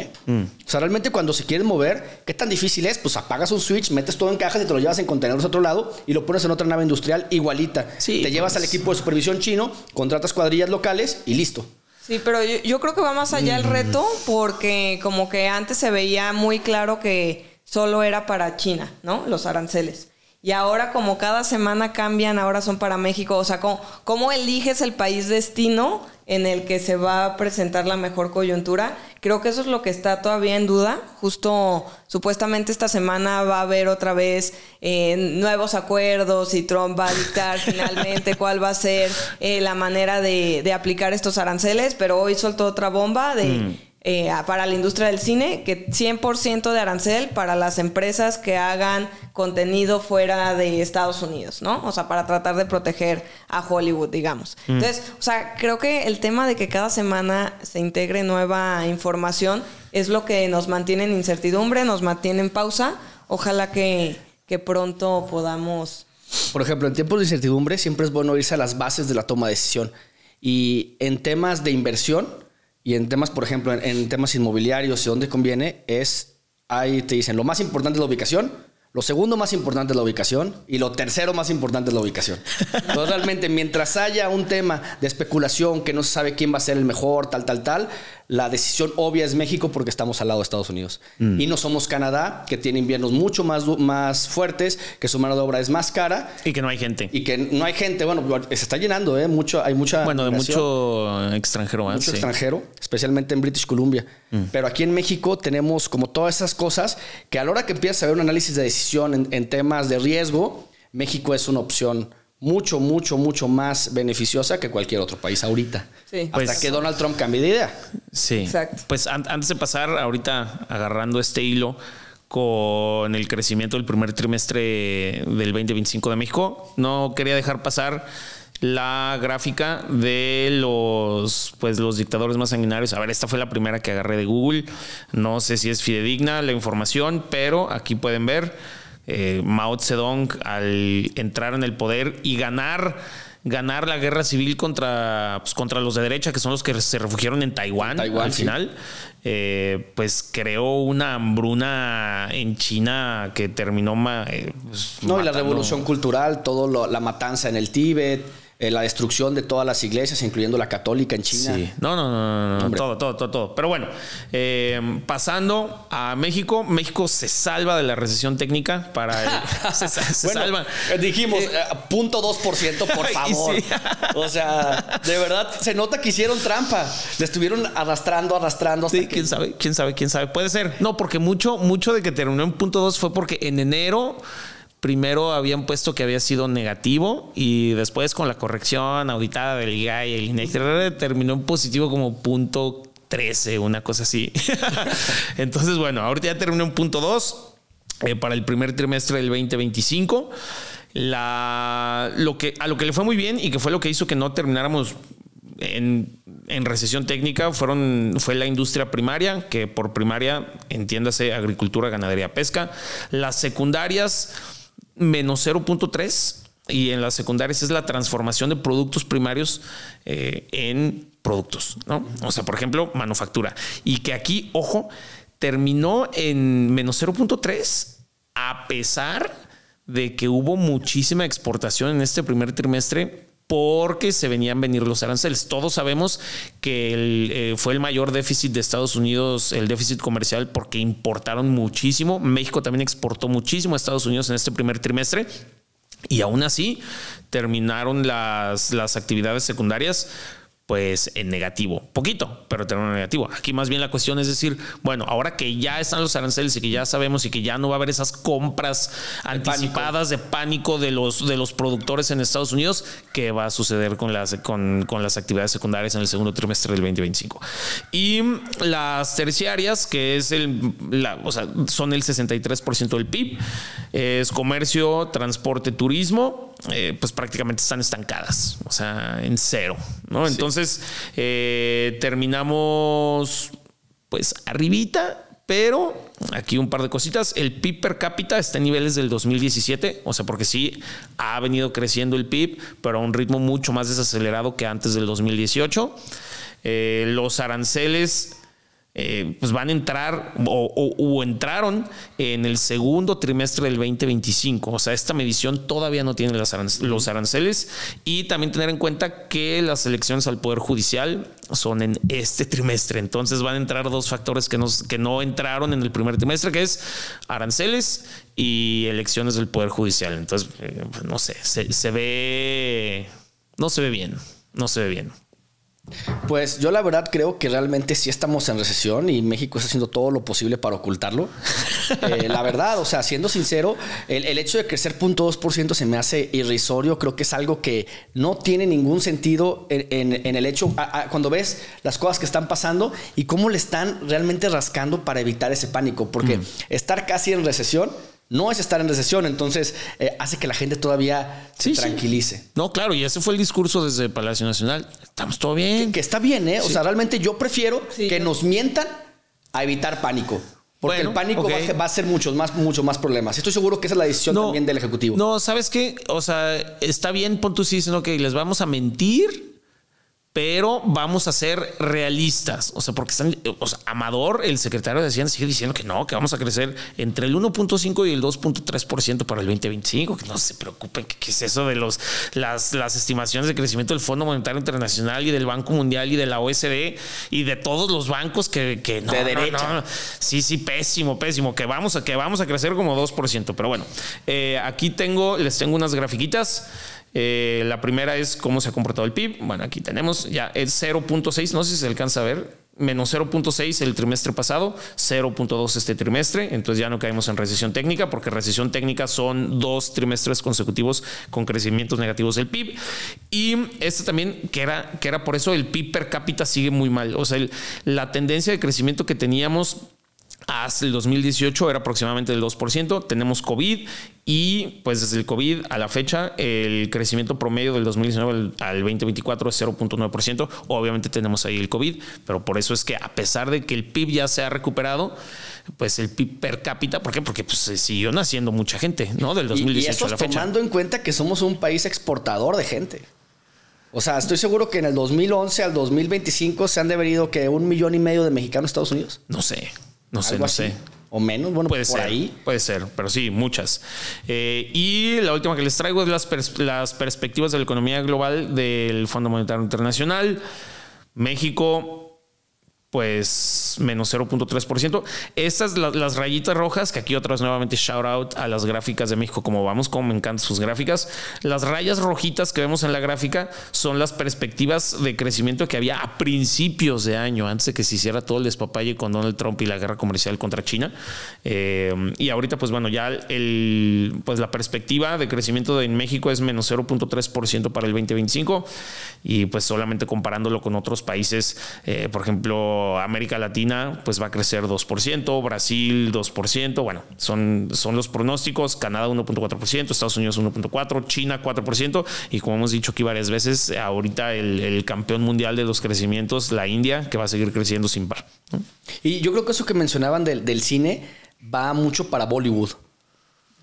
sea, realmente cuando se quieren mover, ¿qué tan difícil es? Pues apagas un switch, metes todo en cajas y te lo llevas en contenedores a otro lado y lo pones en otra nave industrial igualita. Sí, te llevas al equipo de supervisión chino, contratas cuadrillas locales y listo. Sí, pero yo creo que va más allá el reto, porque como que antes se veía muy claro que solo era para China, ¿no? Los aranceles. Y ahora, como cada semana cambian, ahora son para México. O sea, ¿cómo eliges el país destino en el que se va a presentar la mejor coyuntura? Creo que eso es lo que está todavía en duda. Justo, supuestamente esta semana va a haber otra vez nuevos acuerdos y Trump va a dictar finalmente cuál va a ser la manera de aplicar estos aranceles. Pero hoy soltó otra bomba para la industria del cine, que 100% de arancel para las empresas que hagan contenido fuera de Estados Unidos, ¿no? O sea, para tratar de proteger a Hollywood, digamos. Entonces, o sea, creo que el tema de que cada semana se integre nueva información es lo que nos mantiene en incertidumbre, nos mantiene en pausa. Ojalá que pronto podamos... Por ejemplo, en tiempos de incertidumbre siempre es bueno irse a las bases de la toma de decisión. Y en temas de inversión... Y en temas, por ejemplo, en temas inmobiliarios y donde conviene, ahí te dicen, lo más importante es la ubicación, lo segundo más importante es la ubicación y lo tercero más importante es la ubicación. Entonces, realmente, mientras haya un tema de especulación que no se sabe quién va a ser el mejor, tal, la decisión obvia es México porque estamos al lado de Estados Unidos. Y no somos Canadá, que tiene inviernos mucho más fuertes, que su mano de obra es más cara. Y que no hay gente. Bueno, se está llenando, hay mucha... Bueno, de mucho extranjero. Mucho extranjero, especialmente en British Columbia. Pero aquí en México tenemos como todas esas cosas que a la hora que empiezas a ver un análisis de decisión en temas de riesgo, México es una opción mucho más beneficiosa que cualquier otro país ahorita. Sí. Hasta que Donald Trump cambie de idea. Sí. Exacto. Pues antes de pasar, ahorita agarrando este hilo con el crecimiento del primer trimestre del 2025 de México, no quería dejar pasar la gráfica de los dictadores más sanguinarios. A ver, esta fue la primera que agarré de Google. No sé si es fidedigna la información, pero aquí pueden ver Mao Zedong, al entrar en el poder y ganar ganar la guerra civil contra los de derecha, que son los que se refugiaron en Taiwán al final, pues creó una hambruna en China que terminó y la revolución cultural, la matanza en el Tíbet, la destrucción de todas las iglesias, incluyendo la católica en China. Sí. No. Todo. Pero bueno, pasando a México. México se salva de la recesión técnica se salva. Dijimos, 0.2%, por favor. Sí. O sea, de verdad, se nota que hicieron trampa. Le estuvieron arrastrando hasta sí, quién sabe. Puede ser. No, porque mucho de que terminó en 0.2 fue porque en enero primero habían puesto que había sido negativo y después con la corrección auditada del IGAI y el INEGI terminó en positivo como 0.13, una cosa así. Entonces, bueno, ahorita ya terminó en 0.2 para el primer trimestre del 2025. A lo que le fue muy bien y que fue lo que hizo que no termináramos en recesión técnica fue la industria primaria, que por primaria entiéndase agricultura, ganadería, pesca. Las secundarias menos 0.3, y en las secundarias es la transformación de productos primarios en productos, ¿no? O sea, por ejemplo, manufactura. Y que aquí, ojo, terminó en menos 0.3 a pesar de que hubo muchísima exportación en este primer trimestre porque se venían venir los aranceles. Todos sabemos que fue el mayor déficit de Estados Unidos, el déficit comercial, porque importaron muchísimo. México también exportó muchísimo a Estados Unidos en este primer trimestre y aún así terminaron las actividades secundarias pues en negativo, poquito, pero terminó en negativo. Aquí más bien la cuestión es decir, bueno, ahora que ya están los aranceles y que ya sabemos y que ya no va a haber esas compras anticipadas de pánico de los productores en Estados Unidos, ¿qué va a suceder con las actividades secundarias en el segundo trimestre del 2025? Y las terciarias, que es son el 63% del PIB, es comercio, transporte, turismo, pues prácticamente están estancadas, o sea, en cero, ¿no? Sí. Entonces terminamos pues arribita, pero aquí un par de cositas. El PIB per cápita está en niveles del 2017, o sea, porque sí ha venido creciendo el PIB, pero a un ritmo mucho más desacelerado que antes del 2018. Los aranceles pues van a entrar o entraron en el segundo trimestre del 2025. O sea, esta medición todavía no tiene los aranceles. Y también tener en cuenta que las elecciones al Poder Judicial son en este trimestre. Entonces van a entrar dos factores que no entraron en el primer trimestre, que es aranceles y elecciones del Poder Judicial. Entonces, no sé, no se ve bien. Pues yo la verdad creo que realmente sí estamos en recesión y México está haciendo todo lo posible para ocultarlo. La verdad, o sea, siendo sincero, el hecho de crecer 0.2% se me hace irrisorio. Creo que es algo que no tiene ningún sentido en el hecho, cuando ves las cosas que están pasando y cómo le están realmente rascando para evitar ese pánico. Porque estar casi en recesión no es estar en recesión, entonces hace que la gente todavía se tranquilice. Sí. No, claro, y ese fue el discurso desde Palacio Nacional. Estamos todo bien. Que está bien, ¿eh? Sí. O sea, realmente yo prefiero que nos mientan a evitar pánico. Porque el pánico va a ser mucho más problemas. Estoy seguro que esa es la decisión también del Ejecutivo. No, ¿sabes qué? O sea, está bien, pon tú sí diciendo que les vamos a mentir, pero vamos a ser realistas. O sea, porque Amador, el secretario de Hacienda, sigue diciendo que no, que vamos a crecer entre el 1.5 y el 2.3% para el 2025. Que no se preocupen, que es eso de las estimaciones de crecimiento del Fondo Monetario Internacional y del Banco Mundial y de la OECD y de todos los bancos que no. De derecha. No. Sí, pésimo. Que vamos a crecer como 2%. Pero bueno, aquí les tengo unas grafiquitas. La primera es cómo se ha comportado el PIB. Bueno, aquí tenemos ya el 0.6, no sé si se alcanza a ver, menos 0.6 el trimestre pasado, 0.2 este trimestre. Entonces ya no caemos en recesión técnica, porque recesión técnica son 2 trimestres consecutivos con crecimientos negativos del PIB. Y este también, que era por eso el PIB per cápita sigue muy mal. O sea, la tendencia de crecimiento que teníamos hasta el 2018 era aproximadamente del 2%. Tenemos COVID y pues desde el COVID a la fecha el crecimiento promedio del 2019 al 2024 es 0.9%. Obviamente tenemos ahí el COVID, pero por eso es que a pesar de que el PIB ya se ha recuperado, pues el PIB per cápita, ¿por qué? Porque pues siguió naciendo mucha gente, ¿no? Del 2018 y eso a la fecha. Tomando en cuenta que somos un país exportador de gente. O sea, estoy seguro que en el 2011 al 2025 se han devenido que 1,5 millones de mexicanos a Estados Unidos. No sé. O menos, bueno, puede por ser, ahí. Puede ser, pero sí, muchas. Y la última que les traigo es las perspectivas de la economía global del Fondo Monetario Internacional. México, pues menos 0.3%. Estas, las rayitas rojas, que aquí otra vez nuevamente shout out a las gráficas de México, como vamos, como me encantan sus gráficas. Las rayas rojitas que vemos en la gráfica son las perspectivas de crecimiento que había a principios de año, antes de que se hiciera todo el despapalle con Donald Trump y la guerra comercial contra China. Y ahorita, pues bueno, ya pues la perspectiva de crecimiento en México es menos 0.3% para el 2025. Y pues solamente comparándolo con otros países, por ejemplo, América Latina, pues va a crecer 2%, Brasil 2%, bueno, son los pronósticos. Canadá 1.4%, Estados Unidos 1.4%, China 4%, y como hemos dicho aquí varias veces, ahorita el campeón mundial de los crecimientos, la India, que va a seguir creciendo sin par, ¿no? Y yo creo que eso que mencionaban del cine va mucho para Bollywood.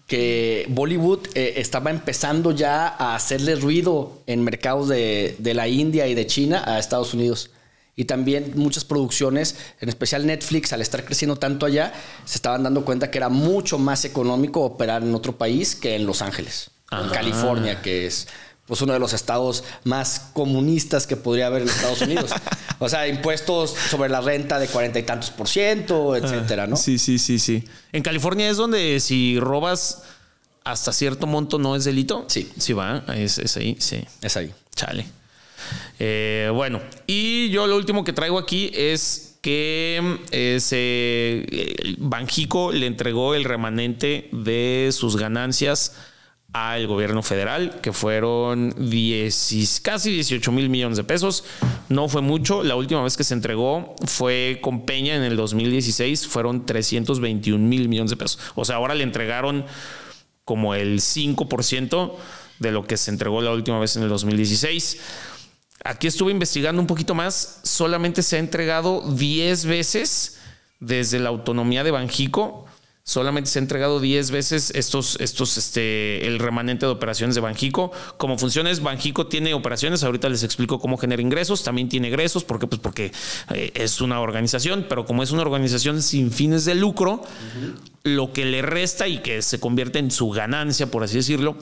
Que Bollywood estaba empezando ya a hacerle ruido en mercados de la India y de China a Estados Unidos. Y también muchas producciones, en especial Netflix, al estar creciendo tanto allá, se estaban dando cuenta que era mucho más económico operar en otro país que en Los Ángeles, en California, que es pues uno de los estados más comunistas que podría haber en Estados Unidos. O sea, impuestos sobre la renta de 40 y tantos %, etcétera, ¿no? Sí. En California es donde si robas hasta cierto monto no es delito. Sí. Sí, va. Es ahí, sí. Es ahí. Chale. Bueno, y yo lo último que traigo aquí es que Banxico le entregó el remanente de sus ganancias al gobierno federal, que fueron casi 18 mil millones de pesos. No fue mucho. La última vez que se entregó fue con Peña en el 2016, fueron 321 mil millones de pesos. O sea, ahora le entregaron como el 5% de lo que se entregó la última vez en el 2016. Aquí estuve investigando un poquito más. Solamente se ha entregado 10 veces desde la autonomía de Banxico. Solamente se ha entregado 10 veces el remanente de operaciones de Banxico. Como funciona es, Banxico tiene operaciones. Ahorita les explico cómo genera ingresos. También tiene egresos. ¿Por qué? Pues porque es una organización. Pero como es una organización sin fines de lucro, lo que le resta y que se convierte en su ganancia, por así decirlo,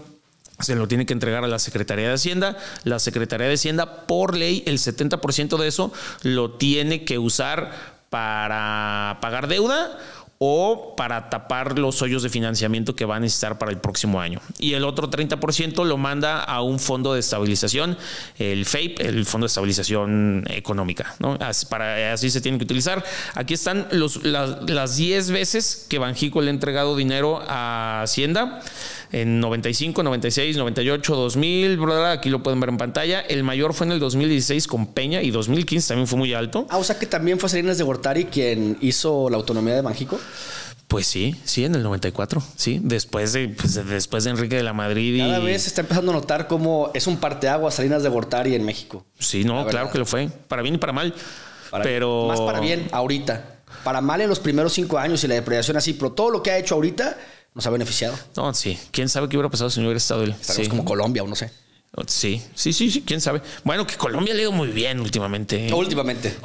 se lo tiene que entregar a la Secretaría de Hacienda. La Secretaría de Hacienda, por ley, el 70% de eso lo tiene que usar para pagar deuda o para tapar los hoyos de financiamiento que va a necesitar para el próximo año. Y el otro 30% lo manda a un fondo de estabilización, el FAPE, el Fondo de Estabilización Económica, ¿no? Así se tiene que utilizar. Aquí están las 10 veces que Banxico le ha entregado dinero a Hacienda. En 95, 96, 98, 2000, aquí lo pueden ver en pantalla. El mayor fue en el 2016 con Peña y 2015 también fue muy alto. O sea que también fue Salinas de Gortari quien hizo la autonomía de Banxico. Pues sí, en el 94, sí, después de Enrique de la Madrid. Cada vez se está empezando a notar cómo es un parteaguas Salinas de Gortari en México. Sí, no, claro que lo fue, para bien y para mal. Más para bien ahorita. Para mal en los primeros 5 años y la depredación así, pero todo lo que ha hecho ahorita nos ha beneficiado. No, sí. ¿Quién sabe qué hubiera pasado si no hubiera estado él? Estaremos como Colombia o no sé. Sí. ¿Quién sabe? Bueno, que Colombia le ha ido muy bien últimamente. Últimamente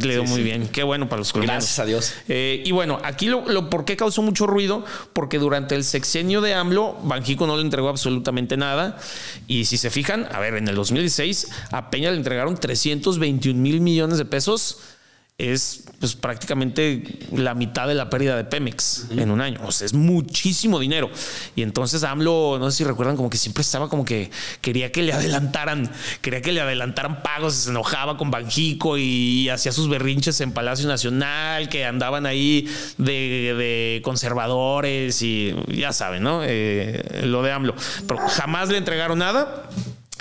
le ha ido muy bien. Qué bueno para los colombianos. Gracias a Dios. Y bueno, aquí ¿por qué causó mucho ruido? Porque durante el sexenio de AMLO, Banxico no le entregó absolutamente nada. Y si se fijan, a ver, en el 2016 a Peña le entregaron 321 mil millones de pesos. Es pues prácticamente la mitad de la pérdida de Pemex en un año. O sea, es muchísimo dinero. Y entonces AMLO, no sé si recuerdan, como que siempre estaba como que quería que le adelantaran pagos, se enojaba con Banxico y hacía sus berrinches en Palacio Nacional, que andaban ahí de conservadores y ya saben, ¿no? Lo de AMLO. Pero jamás le entregaron nada.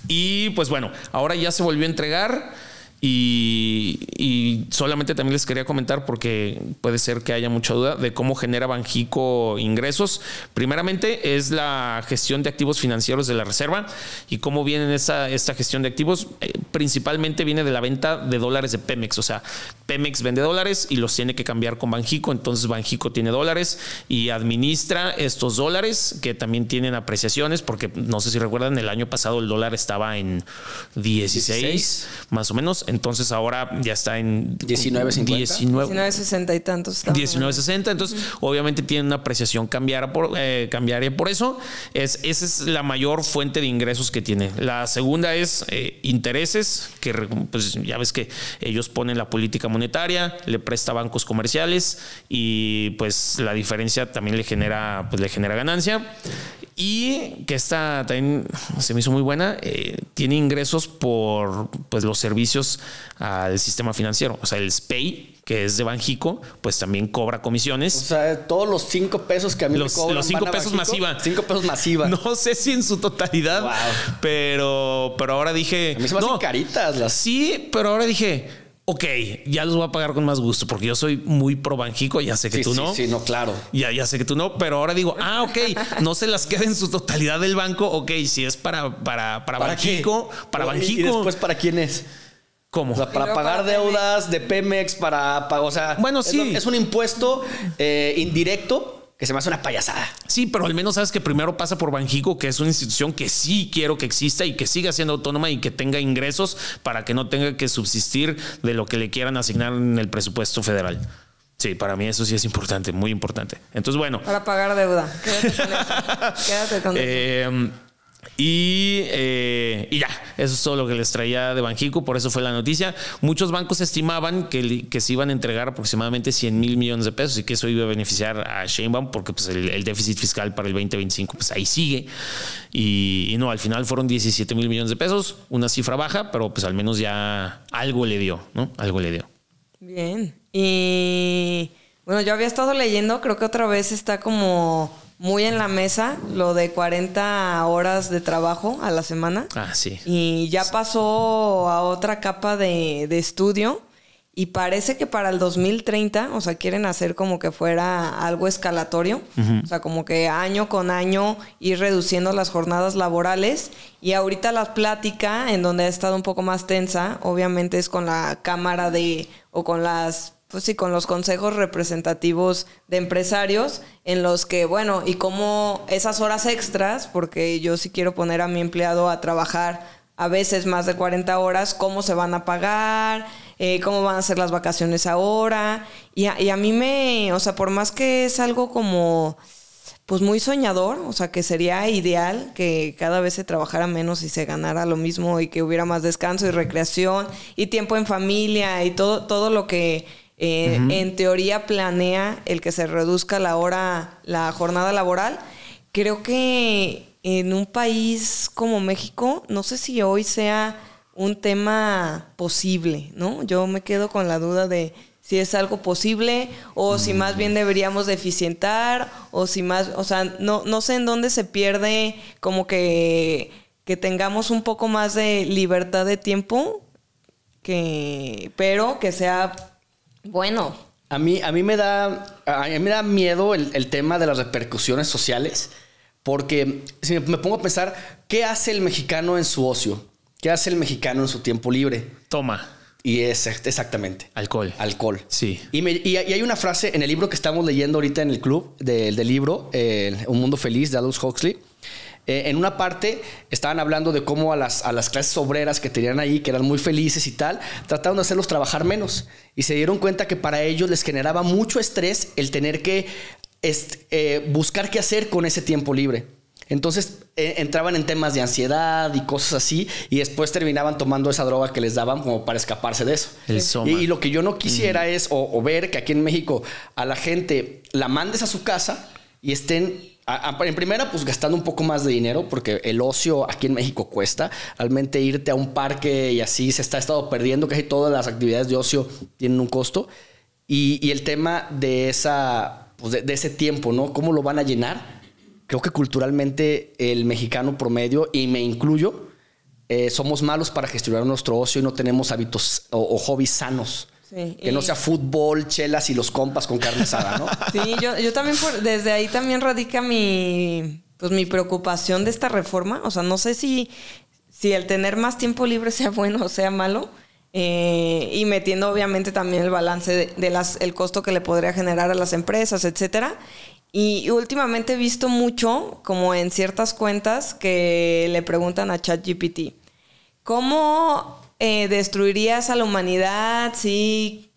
Y pues bueno, ahora ya se volvió a entregar. Y solamente también les quería comentar, porque puede ser que haya mucha duda de cómo genera Banxico ingresos. Primeramente es la gestión de activos financieros de la reserva. Y cómo viene esta gestión de activos. principalmente viene de la venta de dólares de Pemex. O sea, Pemex vende dólares y los tiene que cambiar con Banjico. Entonces Banjico tiene dólares y administra estos dólares que también tienen apreciaciones, porque no sé si recuerdan, el año pasado el dólar estaba en 16 más o menos. Entonces ahora ya está en 19.50. 19.60 y tantos. 19.60. Entonces, obviamente tiene una apreciación cambiaria por eso. Esa es la mayor fuente de ingresos que tiene. La segunda es intereses, que pues ya ves que ellos ponen la política monetaria, le presta a bancos comerciales y pues la diferencia también le genera ganancia. Y que esta también se me hizo muy buena, tiene ingresos por pues los servicios al sistema financiero. O sea, el SPEI, que es de Banjico, pues también cobra comisiones. O sea, todos los 5 pesos que a mí me cobran. Los 5 pesos masiva. 5 pesos masiva. No sé si en su totalidad, wow. pero ahora dije... A mí se me hacen caritas las... Sí, pero ahora dije... Ok, ya los voy a pagar con más gusto porque yo soy muy pro Banjico, ya sé que tú no. Sí, no, claro. Ya sé que tú no, pero ahora digo, ok, no se las queda en su totalidad del banco. Ok, si es para Banjico, para Banjico. ¿Y después para quién es? ¿Cómo? O sea, para pagar deudas de Pemex, o sea, bueno, sí. Es un impuesto indirecto que se me hace una payasada. Sí, pero al menos sabes que primero pasa por Banjico, que es una institución que sí quiero que exista y que siga siendo autónoma y que tenga ingresos para que no tenga que subsistir de lo que le quieran asignar en el presupuesto federal. Sí, para mí eso sí es importante, muy importante. Entonces, bueno. Para pagar deuda. Quédate con eso. Y ya, eso es todo lo que les traía de Banjico, por eso fue la noticia. Muchos bancos estimaban que se iban a entregar aproximadamente 100 mil millones de pesos y que eso iba a beneficiar a Sheinbaum porque pues, el déficit fiscal para el 2025 pues ahí sigue. Y no, al final fueron 17 mil millones de pesos, una cifra baja, pero pues al menos ya algo le dio, ¿no? Algo le dio. Bien. Y bueno, yo había estado leyendo, creo que otra vez está como... muy en la mesa lo de 40 horas de trabajo a la semana. Ah, sí. Y ya pasó a otra capa de estudio y parece que para el 2030, o sea, quieren hacer como que fuera algo escalatorio. O sea, como que año con año ir reduciendo las jornadas laborales. Y ahorita la plática, en donde ha estado un poco más tensa, obviamente es con la Cámara o con las... pues sí, con los consejos representativos de empresarios en los que, bueno, y cómo esas horas extras, porque yo sí quiero poner a mi empleado a trabajar a veces más de 40 horas, cómo se van a pagar, cómo van a ser las vacaciones ahora. Y a mí o sea, por más que es algo como... pues muy soñador, o sea, que sería ideal que cada vez se trabajara menos y se ganara lo mismo y que hubiera más descanso y recreación y tiempo en familia y todo lo que... en teoría planea el que se reduzca la jornada laboral. Creo que en un país como México, no sé si hoy sea un tema posible, ¿no? Yo me quedo con la duda de si es algo posible o si más bien deberíamos de eficientar o si más, o sea, no sé en dónde se pierde como que tengamos un poco más de libertad de tiempo, pero que sea bueno. A mí me da miedo el tema de las repercusiones sociales, porque si me pongo a pensar, ¿qué hace el mexicano en su ocio? ¿Qué hace el mexicano en su tiempo libre? Toma. Y es exactamente. Alcohol. Sí. Y hay una frase en el libro que estamos leyendo ahorita en el club del libro, Un Mundo Feliz, de Aldous Huxley. En una parte estaban hablando de cómo a las clases obreras que tenían ahí, que eran muy felices y tal, trataron de hacerlos trabajar menos. Y se dieron cuenta que para ellos les generaba mucho estrés el tener que buscar qué hacer con ese tiempo libre. Entonces entraban en temas de ansiedad y cosas así, y después terminaban tomando esa droga que les daban como para escaparse de eso. El Soma. Y lo que yo no quisiera es o ver que aquí en México a la gente la mandes a su casa y estén... en primera, pues gastando un poco más de dinero, porque el ocio aquí en México cuesta. Realmente irte a un parque y así se ha estado perdiendo. Casi todas las actividades de ocio tienen un costo. Y el tema de de ese tiempo, ¿no? ¿Cómo lo van a llenar? Creo que culturalmente el mexicano promedio, y me incluyo, somos malos para gestionar nuestro ocio y no tenemos hábitos o hobbies sanos. Sí, que no sea fútbol, chelas y los compas con carne asada, ¿no? Sí, yo también desde ahí también radica mi preocupación de esta reforma. O sea, no sé si si el tener más tiempo libre sea bueno o sea malo, y metiendo obviamente también el balance de el costo que le podría generar a las empresas, etcétera. Y últimamente he visto mucho, como en ciertas cuentas, que le preguntan a ChatGPT, ¿cómo destruirías a la humanidad si...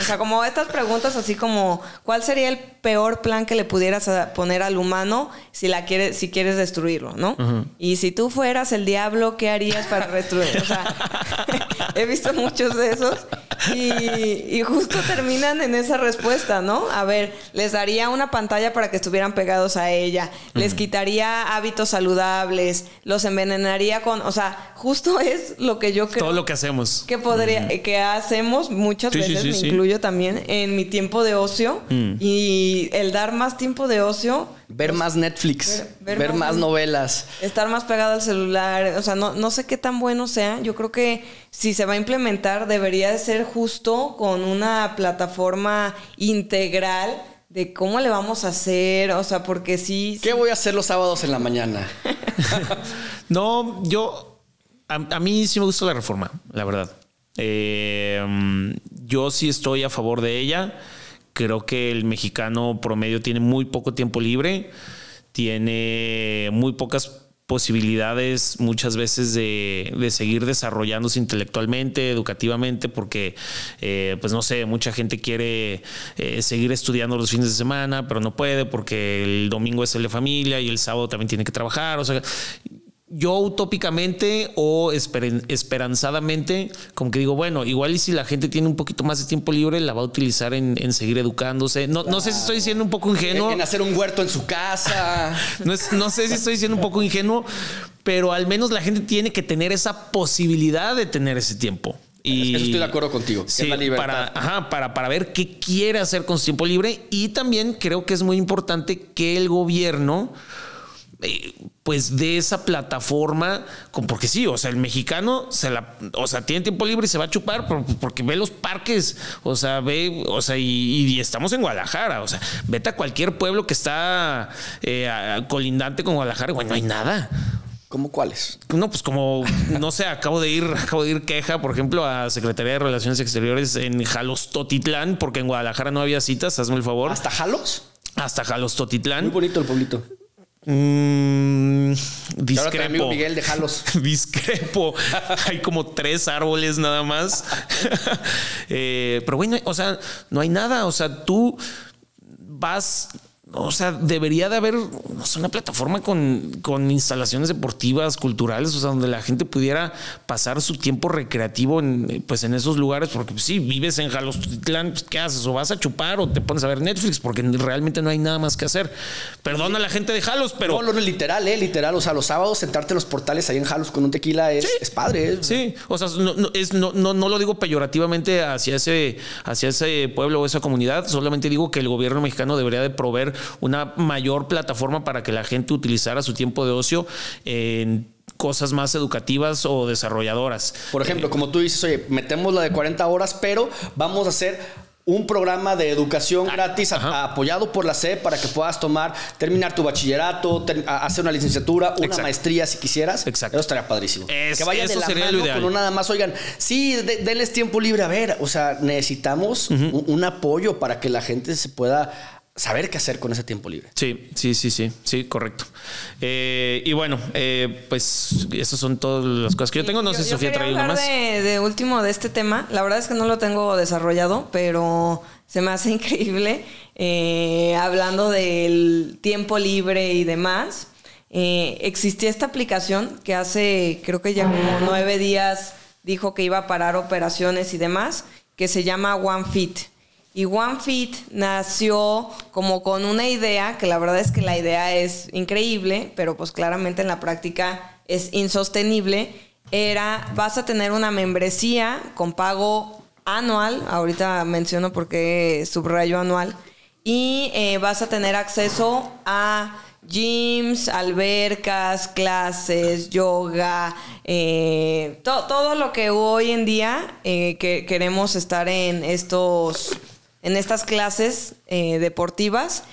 O sea, como estas preguntas así como, ¿cuál sería el peor plan que le pudieras poner al humano si quieres destruirlo, ¿no? Uh-huh. Y si tú fueras el diablo, ¿qué harías para destruirlo? O sea, he visto muchos de esos y justo terminan en esa respuesta, ¿no? A ver, les daría una pantalla para que estuvieran pegados a ella, les quitaría hábitos saludables, los envenenaría con... O sea, justo es lo que yo creo... Todo lo que hacemos. Que hacemos muchas veces, me incluyo también, en mi tiempo de ocio. Y el dar más tiempo de ocio... Ver más Netflix, ver más novelas. Estar más pegado al celular. O sea, no sé qué tan bueno sea. Yo creo que si se va a implementar, debería de ser justo con una plataforma integral de cómo le vamos a hacer. O sea, porque sí... ¿Qué voy a hacer los sábados en la mañana? No, a mí sí me gusta la reforma, la verdad. Yo sí estoy a favor de ella. Creo que el mexicano promedio tiene muy poco tiempo libre, tiene muy pocas posibilidades muchas veces de seguir desarrollándose intelectualmente, educativamente, porque pues no sé, mucha gente quiere seguir estudiando los fines de semana, pero no puede porque el domingo es el de familia y el sábado también tiene que trabajar. O sea, yo utópicamente o esperanzadamente como que digo, bueno, igual y si la gente tiene un poquito más de tiempo libre, la va a utilizar en seguir educándose. No sé si estoy siendo un poco ingenuo. En hacer un huerto en su casa. No sé si estoy siendo un poco ingenuo, pero al menos la gente tiene que tener esa posibilidad de tener ese tiempo. Y eso estoy de acuerdo contigo. Sí, es la libertad. Para ver qué quiere hacer con su tiempo libre. Y también creo que es muy importante que el gobierno pues de esa plataforma, porque sí, o sea, el mexicano tiene tiempo libre y se va a chupar porque ve los parques, o sea, y estamos en Guadalajara, o sea, vete a cualquier pueblo que está colindante con Guadalajara, bueno, no hay nada. ¿Cómo cuáles? No, pues como, no sé, acabo de ir queja, por ejemplo, a Secretaría de Relaciones Exteriores en Jalostotitlán, porque en Guadalajara no había citas, hazme el favor. ¿Hasta Jalos? Hasta Jalostotitlán. Muy bonito el pueblito. Discrepo. Amigo Miguel de Jalos. Discrepo. Hay como 3 árboles nada más. Pero bueno, o sea, no hay nada. O sea, tú vas... O sea, debería de haber una plataforma con instalaciones deportivas, culturales, o sea, donde la gente pudiera pasar su tiempo recreativo en esos lugares, porque pues, sí, vives en Jalostotitlán, pues, ¿qué haces? O vas a chupar o te pones a ver Netflix, porque realmente no hay nada más que hacer. Perdona a la gente de Jalos, pero... No, literal, literal. O sea, los sábados sentarte en los portales ahí en Jalos con un tequila es padre. Sí, o sea, no lo digo peyorativamente hacia ese pueblo o esa comunidad, solamente digo que el gobierno mexicano debería de proveer una mayor plataforma para que la gente utilizara su tiempo de ocio en cosas más educativas o desarrolladoras. Por ejemplo, como tú dices, oye, metemos la de 40 horas, pero vamos a hacer un programa de educación gratis apoyado por la SEP para que puedas terminar tu bachillerato, hacer una licenciatura, una maestría si quisieras. Exacto. Eso estaría padrísimo. Que vaya de la mano con no nada más, oigan, sí, denles tiempo libre. A ver, o sea, necesitamos un apoyo para que la gente se pueda saber qué hacer con ese tiempo libre. Sí, correcto. Y bueno, pues esas son todas las cosas que yo tengo. No sé si Sofía trae una más. De último de este tema, la verdad es que no lo tengo desarrollado, pero se me hace increíble. Hablando del tiempo libre y demás, existía esta aplicación que hace, creo que ya como 9 días dijo que iba a parar operaciones y demás, que se llama OneFit. Y OneFit nació como con una idea, que la verdad es que la idea es increíble, pero pues claramente en la práctica es insostenible. Vas a tener una membresía con pago anual, ahorita menciono por qué subrayo anual, y vas a tener acceso a gyms, albercas, clases, yoga, todo lo que hoy en día que queremos estar en estas clases deportivas.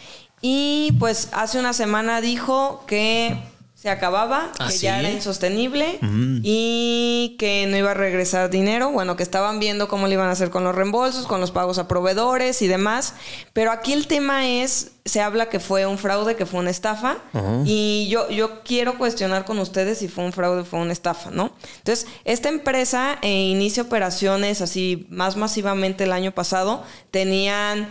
Y pues hace una semana dijo que se acababa, ¿Ah, que sí? ya era insostenible y que no iba a regresar dinero. Bueno, que estaban viendo cómo le iban a hacer con los reembolsos, con los pagos a proveedores y demás. Pero aquí el tema es, se habla que fue un fraude, que fue una estafa. Y yo quiero cuestionar con ustedes si fue un fraude o fue una estafa, ¿no? Entonces, esta empresa inicia operaciones así más masivamente el año pasado. Tenían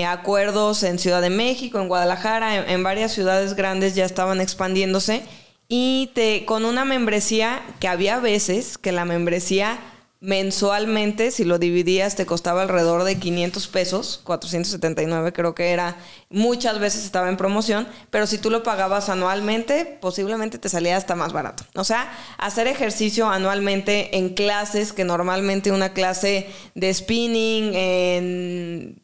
acuerdos en Ciudad de México, en Guadalajara, en varias ciudades grandes ya estaban expandiéndose y con una membresía que había veces que la membresía mensualmente, si lo dividías, te costaba alrededor de 500 pesos, 479 creo que era, muchas veces estaba en promoción, pero si tú lo pagabas anualmente, posiblemente te salía hasta más barato. O sea, hacer ejercicio anualmente en clases, que normalmente una clase de spinning,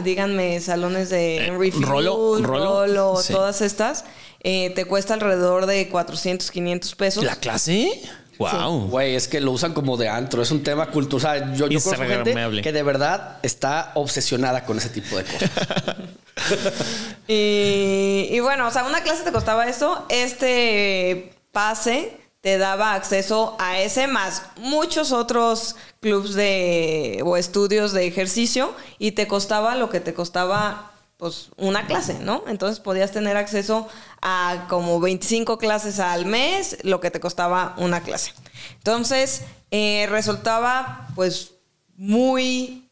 díganme, salones de Enrique Rolo, sí, todas estas, te cuesta alrededor de 400, 500 pesos. ¿La clase? Wow. Güey, es que lo usan como de antro. Es un tema cultural. O sea, yo conozco gente que de verdad está obsesionada con ese tipo de cosas. y bueno, o sea, una clase te costaba eso. Este pase te daba acceso a ese más muchos otros clubs o estudios de ejercicio y te costaba lo que te costaba pues una clase, ¿no? Entonces podías tener acceso a como 25 clases al mes, lo que te costaba una clase. Entonces resultaba pues muy,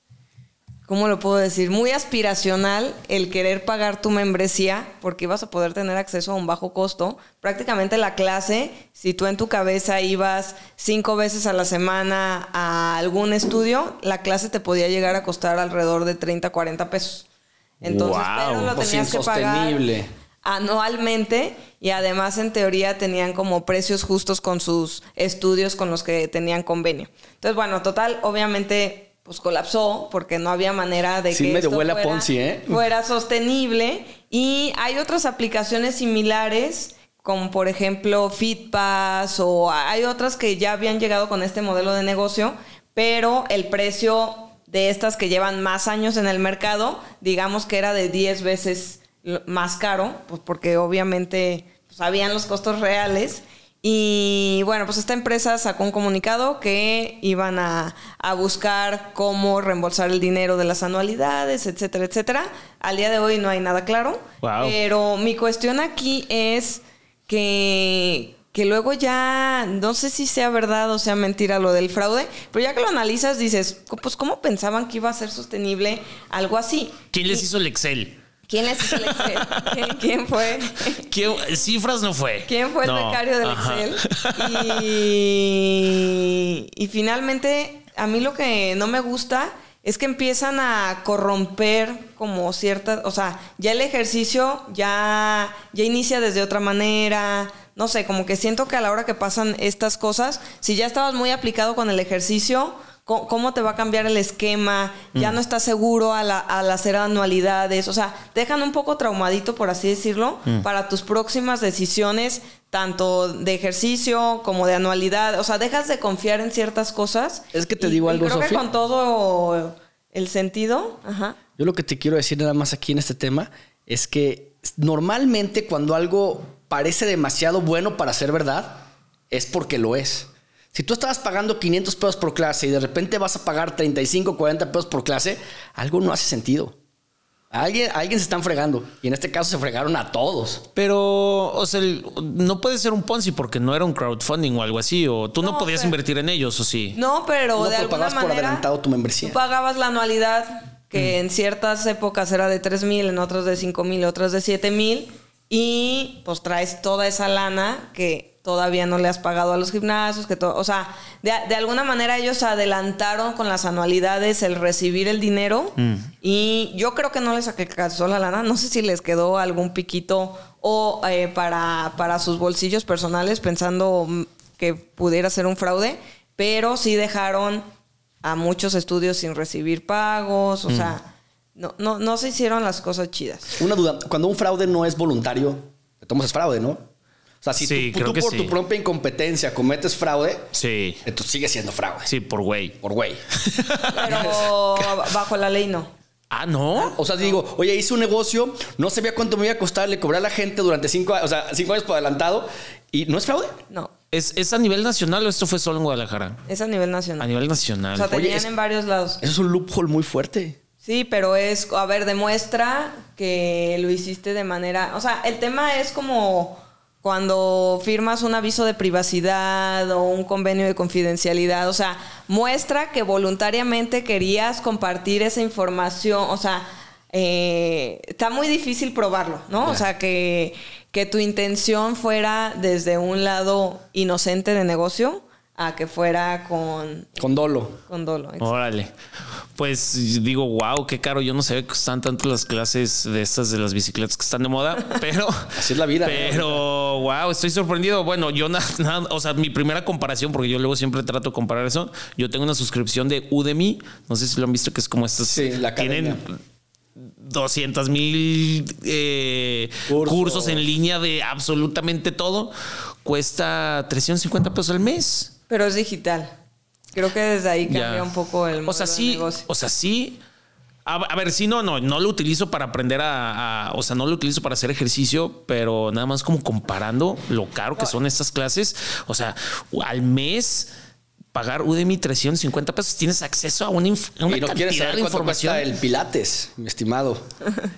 ¿cómo lo puedo decir? Muy aspiracional el querer pagar tu membresía porque ibas a poder tener acceso a un bajo costo. Prácticamente la clase, si tú en tu cabeza ibas 5 veces a la semana a algún estudio, la clase te podía llegar a costar alrededor de 30, 40 pesos. Entonces, pero lo tenías que pagar anualmente y además en teoría tenían como precios justos con sus estudios con los que tenían convenio. Entonces, bueno, total, obviamente pues colapsó porque no había manera de que esto fuera sostenible. Y hay otras aplicaciones similares como por ejemplo FitPass, o hay otras que ya habían llegado con este modelo de negocio, pero el precio de estas que llevan más años en el mercado, digamos que era de 10 veces más caro, pues porque obviamente sabían los costos reales. Y bueno, pues esta empresa sacó un comunicado que iban a buscar cómo reembolsar el dinero de las anualidades, etcétera, etcétera. Al día de hoy no hay nada claro. Wow. Pero mi cuestión aquí es que luego ya, no sé si sea verdad o sea mentira lo del fraude, pero ya que lo analizas dices, pues ¿cómo pensaban que iba a ser sostenible algo así? ¿Quién les hizo el Excel? ¿Quién les hizo el Excel? ¿Quién fue? Cifras no fue. ¿Quién fue el becario del Excel? Y finalmente, a mí lo que no me gusta es que empiezan a corromper como ciertas... O sea, ya el ejercicio ya inicia desde otra manera. No sé, como que siento que a la hora que pasan estas cosas, si ya estabas muy aplicado con el ejercicio, ¿cómo te va a cambiar el esquema? Ya no estás seguro al hacer anualidades. O sea, dejan un poco traumadito, por así decirlo, para tus próximas decisiones, tanto de ejercicio como de anualidad. O sea, dejas de confiar en ciertas cosas. Es que te digo algo, creo Sofía, que con todo el sentido. Ajá. Yo lo que te quiero decir nada más aquí en este tema es que normalmente cuando algo parece demasiado bueno para ser verdad, es porque lo es. Si tú estabas pagando 500 pesos por clase y de repente vas a pagar 35, 40 pesos por clase, algo no hace sentido. Alguien se están fregando. Y en este caso se fregaron a todos. Pero, o sea, no puede ser un Ponzi porque no era un crowdfunding o algo así. O tú no podías invertir en ellos, ¿o sí? No, pero de alguna manera por adelantado tu membresía. Tú pagabas la anualidad, que en ciertas épocas era de 3,000, en otras de 5,000, otras de 7,000. Y pues traes toda esa lana que todavía no le has pagado a los gimnasios, o sea, de alguna manera ellos adelantaron con las anualidades el recibir el dinero y yo creo que no les alcanzó la lana, no sé si les quedó algún piquito o para sus bolsillos personales pensando que pudiera ser un fraude, pero sí dejaron a muchos estudios sin recibir pagos, o sea... No se hicieron las cosas chidas. Una duda, cuando un fraude no es voluntario, te tomas fraude, ¿no? O sea, si tú por tu propia incompetencia cometes fraude, entonces sigue siendo fraude. Sí, por güey. Por güey. Pero bajo la ley no. Ah, ¿no? O sea, digo, oye, hice un negocio, no sabía cuánto me iba a costar, le cobré a la gente durante 5 años, o sea, 5 años por adelantado, y no es fraude. No, ¿Es a nivel nacional o esto fue solo en Guadalajara? es a nivel A nacional. nivel nacional. O sea, tenían Oye, en varios lados. Eso es un loophole muy fuerte. Sí, pero es, a ver, demuestra que lo hiciste de manera... O sea, el tema es como cuando firmas un aviso de privacidad o un convenio de confidencialidad. O sea, muestra que voluntariamente querías compartir esa información. O sea, está muy difícil probarlo, ¿no? Ya. O sea, que tu intención fuera desde un lado inocente de negocio a que fuera con dolo. Con dolo. Órale. Pues digo, wow, qué caro. Yo no sabía que costaban tanto las clases de estas de las bicicletas que están de moda, pero... Así es la vida. Pero, wow, estoy sorprendido. Bueno, yo nada, o sea, mi primera comparación, porque yo luego siempre trato de comparar eso. Yo tengo una suscripción de Udemy. No sé si lo han visto, que es como estas. Sí, la academia. Tienen 200,000 cursos en línea de absolutamente todo. Cuesta 350 pesos al mes. Pero es digital. Creo que desde ahí cambia Ya. un poco el modelo O sea, de sí, negocio. o sea, sí. A ver, sí, no lo utilizo para aprender o sea, no lo utilizo para hacer ejercicio, pero nada más como comparando lo caro que son estas clases. O sea, al mes pagar Udemy 350 pesos, tienes acceso a una Y no quieres cantidad saber de cuánto información. cuesta el Pilates, mi estimado.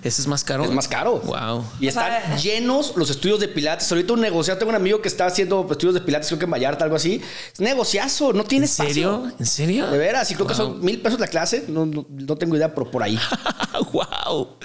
¿Ese es más caro? Es más caro. Wow. Y O sea, están llenos los estudios de Pilates. Ahorita un negociado, tengo un amigo que está haciendo estudios de Pilates, creo que en Vallarta, algo así. Es negociazo, no tiene ¿En serio? espacio. ¿En serio? De veras, y creo que Wow. son 1,000 pesos la clase. No tengo idea, pero por ahí. Wow.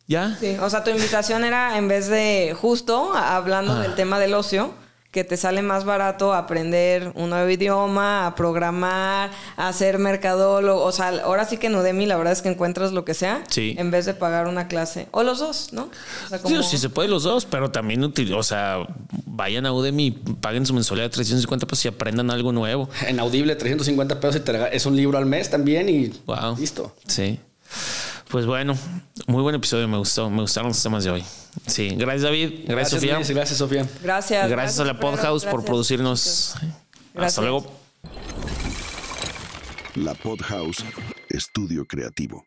¿Ya? Sí, o sea, tu invitación era, en vez de justo hablando del tema del ocio, que te sale más barato aprender un nuevo idioma, a programar, a ser mercadólogo. O sea, ahora sí que en Udemy la verdad es que encuentras lo que sea, Sí. en vez de pagar una clase. O los dos, ¿no? O sea, como... Sí, se puede los dos, pero también, o sea, vayan a Udemy, paguen su mensualidad de 350 pesos y aprendan algo nuevo. En Audible, 350 pesos y es un libro al mes también y Wow. listo. Sí. Pues bueno, muy buen episodio, me gustaron los temas de hoy. Sí, gracias David, gracias Sofía. Luis, gracias, Sofía. Gracias. Gracias a la Alfredo, Podhouse por gracias. producirnos. Gracias. Hasta luego. La Podhouse, estudio creativo.